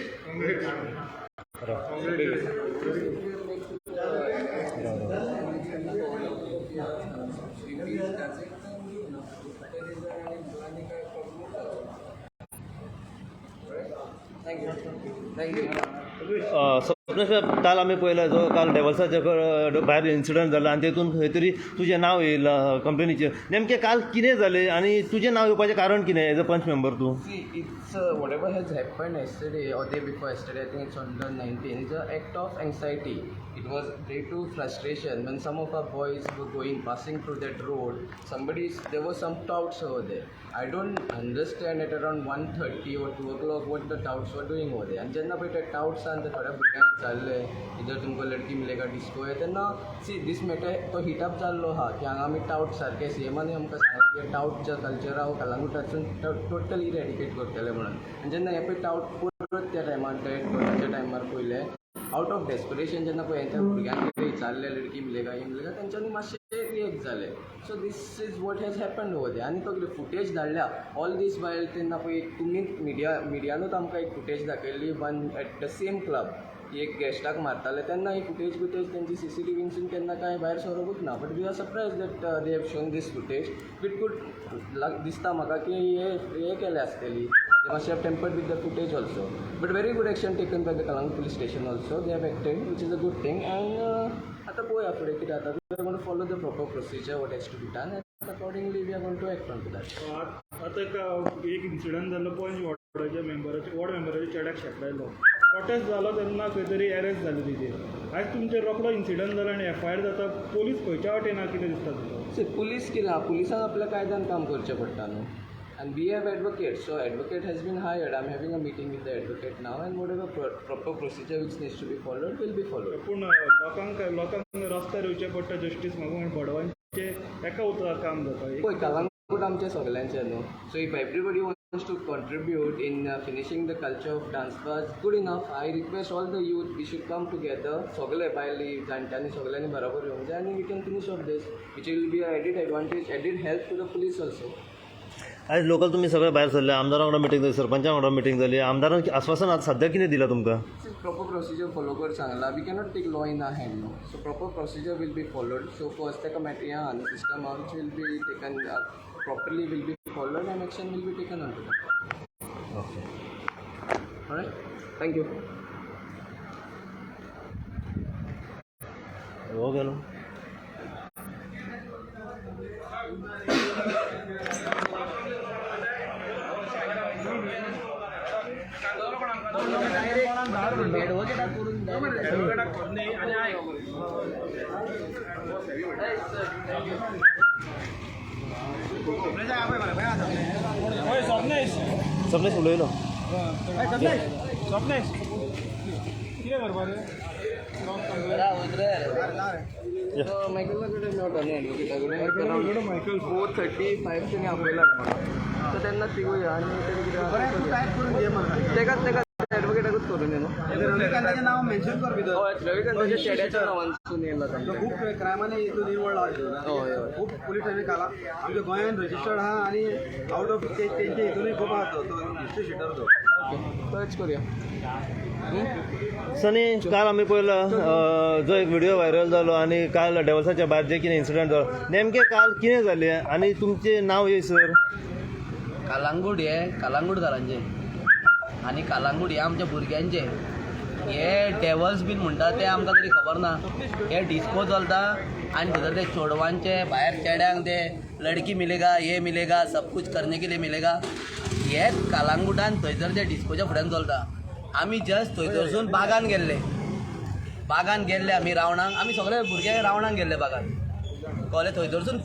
स्वप्नेश काल आमी पळयला जो काल डेवल्साच्या भायर इन्सिडंट जालो आनी तेतून खंय तरी तुजें नांव येयलां कंप्लेनीचेर नेमकें काल कितें जालें आनी तुजें नांव येवपाचें कारण कितें एज अ पंच मेंबर तूं See, it's whatever has happened yesterday or day before yesterday, I think it's on the 19th, it's an act of anxiety. It was due to frustration when some of our boys were passing through that road. There were some touts over there. I don't understand at around 1:30 or 2 o'clock what the touts were doing over there. And जेन्ना पळय ते touts आनी ते थोड्या भुरग्यांक जाल्ले इधर तुमकां लड़की मिलेगा डिस्को आहे तेन्ना सी दीस मॅटर तो हिटअप जाल्लो हा की हांगा आमी टाउट सारके CMानी आमकां सांगलें की टाउटच्या कल्चरा हांव कलांगुटासून टोटली इरेडिकेट करतले म्हणून आनी जेन्ना हे पळय टाउट परत त्या टायमार ते कोरोनाच्या टायमार पयले आउट ऑफ डेस्पिरेशन जेन्ना पळय त्या भुरग्यांक विचारले लड़की मिलेगा तेंच्यांनी मातशें रिएक्ट जाले so this is what has happened over there आनी तो कितें फुटेज धाडल्या ऑल दीस वायल तेन्ना पळय तुमी मिडियानूच आमकां एक फुटेज दाखयल्ली one at the same club एक गेस्टाक मारताले तेन्ना ही फुटेज तेंची CCTVसून केन्ना काय भायर सरोकूच ना but we are surprised that they have shown this footage it could दिसता म्हाका की हे केले आसतली they must have tampered with the footage also but very good action taken by the Calangute police station also they have acted which is a good thing and आतां पळोवया फुडें कितें जाता we are going to follow the proper procedure what has to be done and accordingly we are going to act on to that आतां एक incident जाल्लो पंच ward मेंबराच्या चेड्याक शेपडायलो prostate जालो तेन्ना खंय तरी अरेस्ट जाली तेजेर आयज तुमचेर रोखडो इन्सिडंट जालो आनी FIR जाता पोलीस खंयच्या वाटेन कितें दिसता तुका पुलीस कितें आहा पुलिसांक आपल्या कायद्यान काम करचें पडटा न्हू and we have advocate so advocate has been hired. I'm having a meeting with the advocate now and whatever proper procedure which needs to be followed will be followed. पूण लोकांक रस्त्यार येवचें पडटा जस्टीस मागून भडवांचें एका उतरार काम जाता पळय कलांगूट आमचें सगल्यांचें न्हू so if everybody wants to contribute in finishing the culture of dance was good enough. I request all the youth we should come together. सगळे बायली जाणट्यांनी सगळ्यांनी बरोबर येवंक जाय and we can finish off this, which will be an added advantage, added help to the police also. आयज local तुमी सगळे भायर सरले, आमदारां वांगडा मिटींग जाली, सरपंचा वांगडा मिटींग जाली, आमदारान आश्वासन आतां सद्या कितें दिलां तुमकां? This is proper procedure follow कर सांगला. We cannot take law in our hand now. So proper procedure will be followed. So first take a matter and system which will be taken properly will be followed and action will be taken on to that. Okay. Alright. Thank you. हो गेलो. सपनेश उलयलो. स्वप्नेश कितें करपा रे? मायकलाकडे note आनी एडवोकेटाकडे around 4:35 तेणी आपयला म्हाका. So तेन्ना तिगूया आनी तेका एडवोकेटाकूच करून न्हू. रविकांताचें नांव मेन्शन कर भितर. हय रविकांताच्या चेड्याच्या नांवांसून येयला तांकां. खूब क्रायमांनी हितून इनवॉल्ड आसा. हय हय. खूब पुलीस आनी काला आमच्या गोंयांत रजिस्टर्ड आहा आनी आउट ऑफ तेंचे हितूनय खूब आहा तो हिस्ट्री शिटर तो. टच करूया. सनी काल आमी पळयलो जो एक व्हिडिओ व्हायरल जालो आनी काल डेवल्साच्या भायर जे कितें इन्सिडंट जालो नेमकें काल कितें जालें आनी तुमचें नांव हें सर? कालांगूट हे कालांगूटकारांचे आनी कालांगूट हे आमच्या भुरग्यांचे. हे डेवल्स बीन म्हणटा ते आमकां तरी खबर ना. हे डिस्को चलता आनी थंयसर ते चोडवांचे भायर चेड्यांक ते लडकी मिलेगा ये मिलेगा सब कुछ करने के लिए मिलेगा. हे कालांगुटान थंयसर ते डिस्कोच्या फुड्यान चलता. आमी जस्ट थंयसरसून बागान गेल्ले आमी रावणाक. आमी सगळे भुरगे रावणाक गेल्ले बागान. कळ्ळें थंयसरसून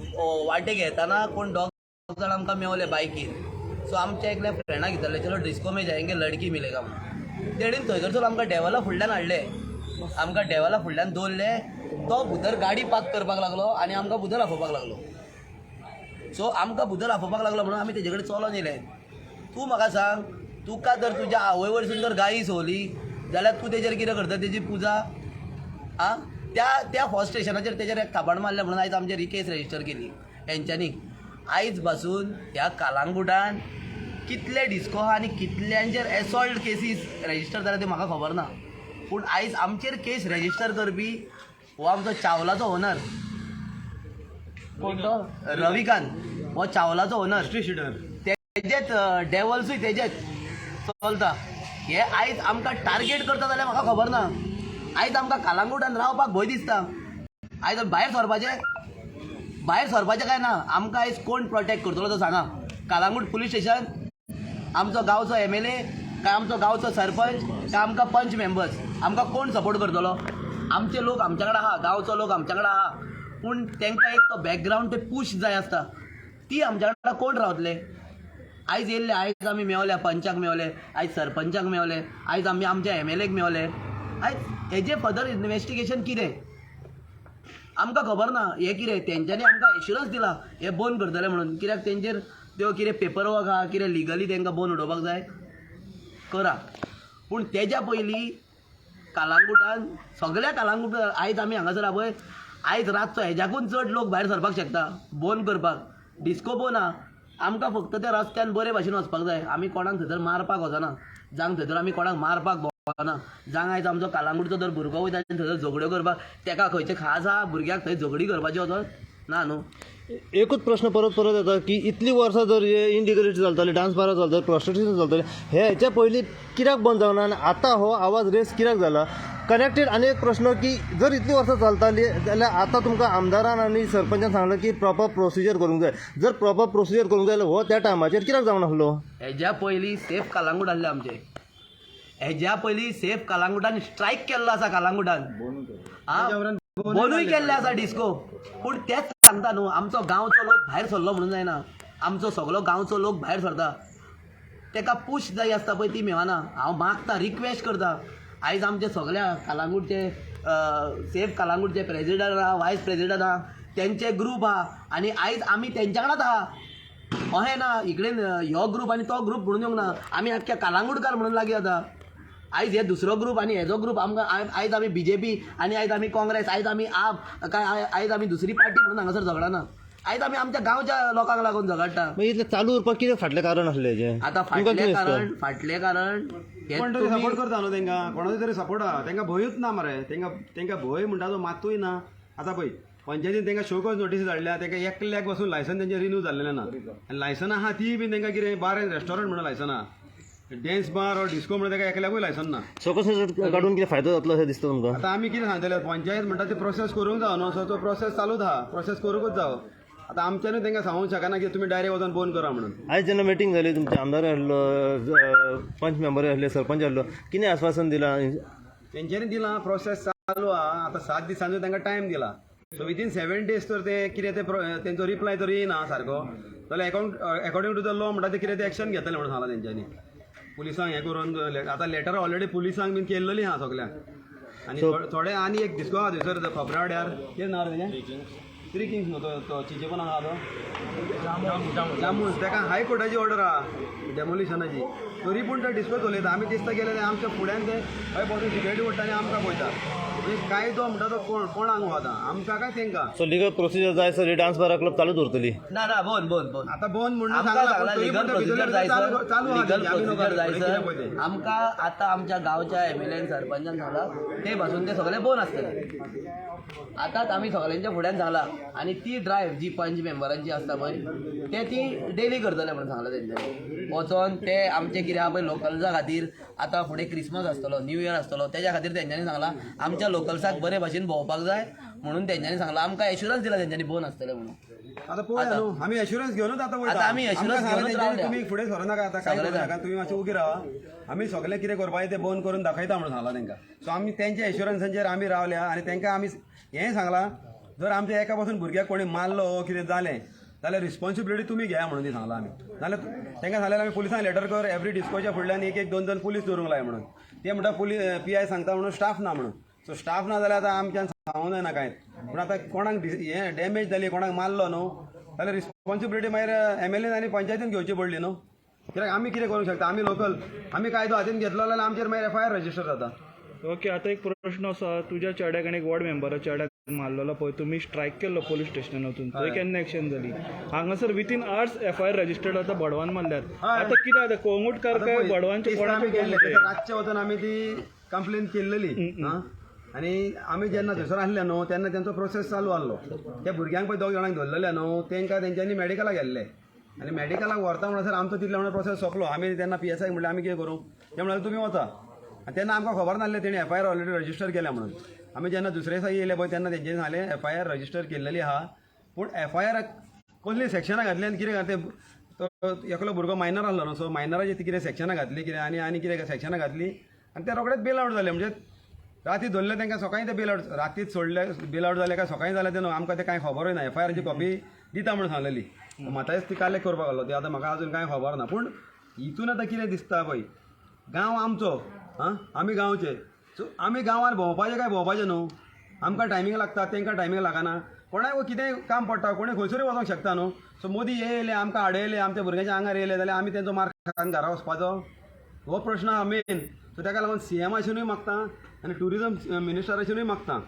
वाटेक येताना कोण दोग जाण आमकां मेवले बायकीर. सो आमच्या एकल्या फ्रेंडाक घेतले चलो डिस्को में जायंगे लडकी मिलेगा म्हणून. तेणीन थंयसरसून आमकां डेवला फुडल्यान हाडले. आमकां डेवला फुडल्यान दवरले. तो भितर गाडी पार्क करपाक लागलो आनी आमकां भितर आफोवपाक लागलो. सो आमकां भितर आफोवपाक लागलो म्हणून आमी तेजे कडेन चलोन येयले. तूं म्हाका सांग, तुका जर तुज्या आवय वयरसून जर गायी सोवली जाल्यार तूं तेजेर कितें करता तेजी पुजा? आं त्या फर्स्ट स्टेशनाचेर तेजेर एक थाबण मारलें म्हणून आयज आमचेर ही केस रजिस्टर केली हेंच्यांनी. आयज पासून ह्या कालांगुटान कितले डिस्को आहा आनी कितल्यांचेर एसॉल्ट केसीस रजिस्टर जाला ते म्हाका खबर ना. पूण आयज आमचेर केस रजिस्टर करपी हो आमचो चावलाचो ओनर. कोण तो? रविकांत. हो चावलाचो ओनर. हिस्ट्री शिटर. तेजेच डेवल्सूय तेजेच चलता. हे आयज आमकां टार्गेट करता जाल्यार म्हाका खबर ना. आयज आमकां कालांगुटान रावपाक भंय दिसता. आयज भायर सरपाचें काय ना. आमकां आयज कोण प्रोटेक्ट करतलो तो सांगा. कालांगूट पुलीस स्टेशन, आमचो गांवचो MLA काय आमचो गांवचो सरपंच काय आमकां पंच मेंबर्स, आमकां कोण सपोर्ट करतलो? आमचे लोक आमच्या कडेन आहा, गांवचो लोक आमच्या कडेन आहा, पूण तांकां एक तो बॅकग्रावंड ते पुश जाय आसता. ती आमच्या कडेन कोण रावतले? आयज येयल्ले, आयज आमी मेवल्या, पंचाक मेवले, आयज सरपंचाक मेवले, आयज आमी आमच्या MLAक मेवले. आयज हेजें फर्दर इन्वेस्टिगेशन कितें आमकां खबर ना. हे कितें तेंच्यांनी आमकां एश्युरन्स दिला हे बंद करतले म्हणून. कित्याक तेंचेर त्यो कितें पेपर वर्क आहा, कितें लिगली तांकां बंद उडोवपाक जाय करा. पूण तेज्या पयलीं कालांगुटान सगळ्या कालांगूट आयज आमी हांगासर पळय, आयज रातचो हेज्याकून चड लोक भायर सरपाक शकता बंद करपाक. डिस्को बंद आहा. आमकां फक्त त्या रस्त्यान बरे भाशेन वचपाक जाय. आमी कोणाक थंयसर मारपाक वचना, जांग थंयसर आमी कोणाक मारपाक भोंवना, जांग आयज आमचो कालांगूटचो जर भुरगो वयता आनी थंयसर झगड्यो करपाक, तेका खंयचें खास आहा भुरग्याक थंय झगडी करपाची वचत ना न्हू. एकूच प्रश्न परत येता की इतली वर्सां जर हे इनलिगलिटी चलताली, डान्स बार चलताली, प्रॉस्टिट्यूशन चलतालें, हेच्या पयलीं कित्याक बंद जावना आनी आतां हो आवाज रेस कित्याक जाला? कनेक्टेड आनी एक प्रश्न की जर इतली वर्सां चलताली जाल्यार आतां तुमकां आमदारान आनी सरपंचान सांगलें की प्रॉपर प्रोसिजर करूंक जाय. जर प्रॉपर प्रोसिजर करूंक जाय हो त्या टायमाचेर कित्याक जावं नासलो? हेज्या पयलीं सेफ कालांगूट आसले आमचे. हेज्या पयलीं सेफ कालांगुटान स्ट्रायक केल्लो आसा कालांगुटान. बंदूय केल्ले आसा डिस्को. पूण तेच सांगता न्हू, आमचो गांवचो लोक भायर सरलो म्हणून जायना. आमचो सगळो गांवचो लोक भायर सरता. तेका पुश जाय आसता पळय ती मेळना. हांव मागता, रिक्वेस्ट करता, आयज आमचे सगळ्या कालांगूटचे सेफ कालांगूटचे प्रेजिडंट आहा, वायस प्रेजिडंट आहा, तेंचे ग्रूप आहा आनी आयज आमी तेंच्या कडेच आहा. अहें ना इकडेन हो ग्रूप आनी तो ग्रूप म्हणून येवंक ना आमी आख्या कालांगूटकार म्हणून लागीं आतां आयज हे दुसरो ग्रूप आनी हेजो ग्रूप आमकां आयज आमी BJP आनी आयज आमी काँग्रेस आयज आमी आप काय आयज आमी दुसरी पार्टी म्हणून हांगासर झगडना आयज आमी आमच्या गांवच्या लोकांक लागून झगडटा मागीर इतलें चालू उरपाक कितें फाटलें कारण आसलें हेजें आतां फाटलें कारण हे कोण तरी तुमी- सपोर्ट करता न्हू तांकां कोणाचो तरी सपोर्ट आहा तांकां भंयूच ना मरे तांकां भंय म्हणटा तो मातूय ना आतां पळय पंचायतीन तांकां शोकॉज नोटीस धाडल्या तांकां एकल्याक वचून लायसन तेंचें रिन्यू जाल्लेलें ना आनी लायसनां आहा ती बी तांकां कितें बार एंड रेस्टॉरंट म्हणून लायसन आहा डॅन्स बार और डिस्को म्हणून ताका एकल्याकूय लायसन ना सपोज काडून कितें फायदो जातलो अशें दिसता तुमकां आतां आमी कितें सांगतले पंचायत म्हणटा ती प्रोसेस करूंक जाय न्हू सो तो प्रोसेस चालूच आहा प्रोसेस करूंकूच जावो आतां आमच्यानूय तांकां सांगूंक शकना की तुमी डायरेक्ट वचून फोन करा म्हणून आयज जेन्ना मिटींग जाली तुमचे आमदार आसलो पंच मेंबर आसले सरपंच आसलो कितें आश्वासन दिलां तेंच्यांनी दिलां प्रोसेस चालू आहा आतां 7 दिसांचो तांकां टायम दिला सो विथीन 7 days तर ते कितें तेंचो रिप्लाय तर येना सारको जाल्यार अकॉर्डिंग टू द लॉ म्हणटा ते कितें ते एक्शन घेतले म्हणून सांगलां तेंच्यांनी पुलिसांक हें करून आतां लेटर ऑलरेडी पुलिसांक बीन केल्लेली आहा सगल्यांक आनी थोडे आनी एक दिसको आहा थंयसर खोबरावाड्यार कितें नांव तेजें 3 Kings न्हू तो चिचेपण आहा तो जामूस ताका हाय कोर्टाची ऑर्डर आहा डेमोलिशनाची तरी पूण तो डिस्को चलयता आमी दिसता गेले आमच्या फुड्यान ते हय बसून सिक्युरिटी उरता आनी आमकां पळयता म्हणजे कायदो म्हणटा तो कोणाक वता आमकां काय तेंकां सो लिगल प्रोसिजर जाय सर डान्स बार क्लब चालूच उरतली ना बोन आतां बंद म्हणून आमकां सांगला, सांगला पण तरी लिगल पण ते प्रोसिजर भितर जाय चालू सर चालू आहा लिगल तेंची, आमी प्रोसिजर नका जाय कितें पळय ते. सर आमकां आतां आमच्या गांवच्या MLA सरपंचान सांगला ते पासून ते सगळे बोन आसतले आतांच आमी सगळ्यांच्या फुड्यान सांगला आनी ती ड्रायव्ह जी पंच मेंबरांची आसता पळय ते ती डेली करतले म्हणून सांगला तेंच्यांनी वचोन ते आमचे कितें आहा पळय लोकल्सा खातीर आतां फुडें क्रिसमस आसतलो न्यू इयर आसतलो तेज्या खातीर तेंच्यांनी सांगला आमच्या लोकल्साक बरे भाशेन भोंवपाक जाय म्हणून तेंच्यांनी सांगला आमकां एश्युरन्स दिला तेंच्यांनी बोन आसतले म्हणून आतां पळोवया न्हू आमी एश्युरन्स घेवनूच आतां वयता आतां आमी assurance आमकां सांगलें घेवनूच तेंच्यांनी, रावल्या. तुमी फुडें सरो नाका आतां काय सगळे करूं नाका तुमी मातशें उगी रावा आमी सगळें कितें करपाचें तें बंद करून दाखयता म्हणून सांगलां तांकां सो आमी तेंच्या एश्युरन्सांचेर आमी रावल्या आनी तांकां आमी हें सांगलां जर आमच्या एका पासून भुरग्याक कोणी मारलो कितें जालें जाल्यार रिस्पॉन्सिबिलिटी तुमी घ्या म्हणून ती सांगलां आमी नाल्यार तांकां सांगलें आमी पुलिसांक लेटर कर एवरी डिस्कोच्या फुडल्यान एक 2 पुलीस दवरूंक लाय म्हणून ते म्हणटा PI सांगता म्हणून स्टाफ ना म्हणून सो स्टाफ ना जाल्यार आतां आमच्यान सांगूंक जायना कांय पूण आतां कोणाक हें डॅमेज जाली कोणाक मारलो न्हू जाल्यार रिस्पॉन्सिबिलिटी मागीर MLA आनी पंचायतीन घेवची पडली न्हू कित्याक आमी कितें करूंक शकता आमी लोकल आमी कायदो हातीन घेतलो जाल्यार आमचेर मागीर FIR रजिस्टर जाता ओके आता एक प्रश्न आसा तुज्या चेड्याक आनी एक वॉर्ड मेंबरा चेड्याक मारलेलो पळय तुमी स्ट्रायक केल्लो पोलीस स्टेशनान वचून थंय केन्ना एक्शन जाली हांगासर विथीन आवर्स FIR रजिस्टर्ड आतां बडवान मारल्यार आतां कितें आतां कोंगुटकार काय बडवानचे आमी केल्ले कोणाचे रातचे वचून आमी ती कंप्लेन केल्लेली आनी आमी जेन्ना थंयसर आसले न्हू तेन्ना तेंचो प्रोसेस चालू आसलो त्या भुरग्यांक पळय 2 जाणांक धरलेले न्हू तांकां तेंच्यांनी मेडिकलाक गेल्ले आनी मेडिकलाक व्हरता म्हणसर आमचो तितले म्हणून प्रोसेस सोंपलो आमी तेन्ना PSI म्हणलें आमी कितें करूं ते म्हणलें तुमी वचा आनी तेन्ना आमकां खबर नासलें तेणी FIR ऑलरेडी रजिस्टर केल्या म्हणून आमी जेन्ना दुसरे दिसा येयले पळय तेन्ना तेंच्यांनी सांगलें FIR रजिस्टर केल्लेली आहा पूण FIR कसली सेक्शनां घातली आनी कितें घातलें तो एकलो भुरगो मायनर आसलो न्हू सो मायनराची ती कितें सेक्शनां घातली कितें आनी कितें सेक्शनां घातली आनी ते रोखडेच बेल आवट जाले म्हणजे राती धरले तांकां सकाळीं ते बेल आवट रातीच सोडले बेल आवट जाले काय सकाळीं जालें ते न्हू आमकां ते कांय खबरूय ना FIRची कॉपी दिता म्हणून सांगलेली म्हाताच ती कालेक्ट करपाक लागलो ती आतां म्हाका अजून कांय खबर ना पूण हितून आतां कितें दिसता पळय गांव आमचो आमी गांवचे सो आमी गांवांत भोंवपाचें काय भोंवपाचें न्हू आमकां टायमींग लागता तांकां टायमींग लागना कोणाक कितेंय काम पडटा कोणूय खंयसरूय वचोंक शकता न्हू सो मोदी येयले आमकां आडयले आमच्या भुरग्यांच्या आंगार येयले जाल्यार आमी तेंचो मार खावन घरा वचपाचो हो प्रश्न आहा मेन सो ताका लागून CMासूनय मागता आनी ट्युरिजम मिनिस्टरासूनय मागता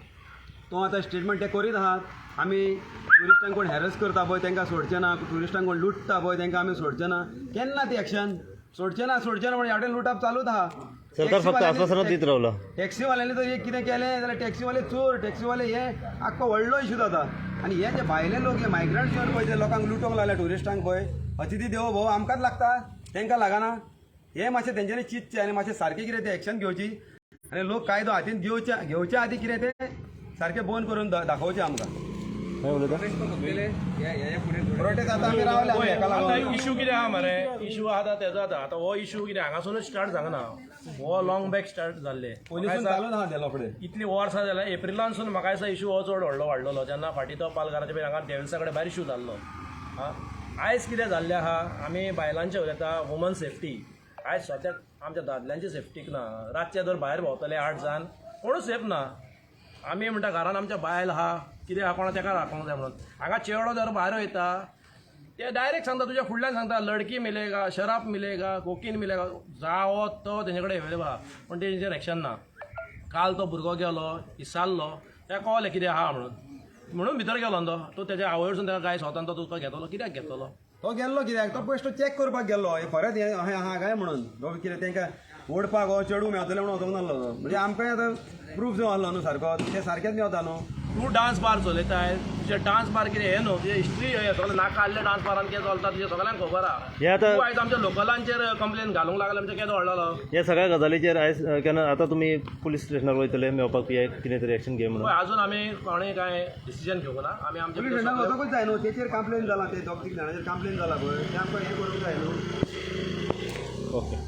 तो आतां स्टेटमेंट ते करीत आहात आमी ट्युरिस्टांक कोण हॅरस करता पळय तांकां सोडचें ना ट्युरिस्टांक कोण लुटता पळय तांकां आमी सोडचें ना केन्ना ती एक्शन सोडचें ना म्हणजे हॉटेल लुटप चालूच आहा सरकार फक्त आश्वासनां दित रावला टॅक्सीवाल्यांनी तर एक कितें केलें जाल्यार टॅक्सीवाले चोर टॅक्सीवाले हे आख्खो व्हडलो इशू जाता आनी हे जे भायले लोक हे मायग्रंट्स येवन पळय ते लोकांक लुटोंक लागल्या ट्युरिस्टांक पळय अतिथी देवो भोव आमकांच लागता तांकां लागना हे मातशें तेंच्यांनी चिंतचें आनी मातशें सारकें कितें तें एक्शन घेवची आनी लोक कायदो हातीन घेवच्या आदी कितें तें सारकें बंद करून दाखोवचें आमकां प्रोटेस्ट आतां आमी रावले आमी हेका लागून इशू कितें आहा मरे इशू आहा तेजो आतां हो इशू कितें हांगासूनच स्टार्ट जावना हो लॉंग बॅक स्टार्ट जाल्ले पोलिसून चालूच आहा ते लोकडे इतली वर्सां जाल्यार एप्रिलानसून म्हाका दिसता इशू हो चड व्हडलो वाडलो जेन्ना फाटीं तो पालघराच्या पळय हांगा डेविल्सा कडेन भायर इशू जाल्लो आयज कितें जाल्लें आहा आमी बायलांचें उलयता वुमन सेफ्टी आयज सद्याक आमच्या दादल्यांची सेफ्टीक ना रातचे जर भायर भोंवतले 8 जाण कोणूच सेफ ना आमी म्हणटा घरान आमच्या बायल आहा कितें आहा कोणा ताका राखूंक जाय म्हणून हांगा चेडो जर भायर वयता ते डायरेक्ट सांगता तुझ्या फुडल्यान सांगता लडकी मिलेगा शराब मिलेगा कोकीन मिलेगा जावो तो तेंचे कडेन अवेलेबल आहा पण तेंचेर एक्शन ना काल तो भुरगो गेलो इसारलो त्या कळलें कितें आहा म्हणून भितर गेलो तो तेज्या आवय वरसून ताका गाय सोतान तो तुका घेतलो कित्याक घेतलो तो गेल्लो कित्याक तो बेश्टो चॅक करपाक गेल्लो हे खरेंच हें अशें आहा काय म्हणून तो कितें तेंकां ओडपाक चेडूं मेळटलें म्हणून वचूंक नासलो तो म्हणजे आमकां आतां प्रूफ जावन आहलो न्हू सारको ते सारकेंच मेवता न्हू तूं डान्स बार चलयताय तुजे डान्स बार कितें हें न्हू तुजे हिस्ट्री हें सगळें नाका आसलें डान्स बारान कितें चलता तुजें सगळ्यांक खबर आहा हे आतां तूं आयज आमच्या लोकलांचेर कंप्लेन घालूंक लागला म्हणजे केदो व्हडलो ह्या सगळ्या गजालीचेर आयज केन्ना आतां तुमी पुलीस स्टेशनार वयतले मेळपाक कितें तरी एक्शन घे म्हणून पळय अजून आमी कोणें कांय डिसिजन घेवंक ना आमी आमचे पुलीस स्टेशनार वचोंकूच जाय न्हू तेचेर कंप्लेन जाला ते दोग तीग जाणांचेर कंप्लेन जाला पळय ते आमकां हें करूंक जाय न्हू ओके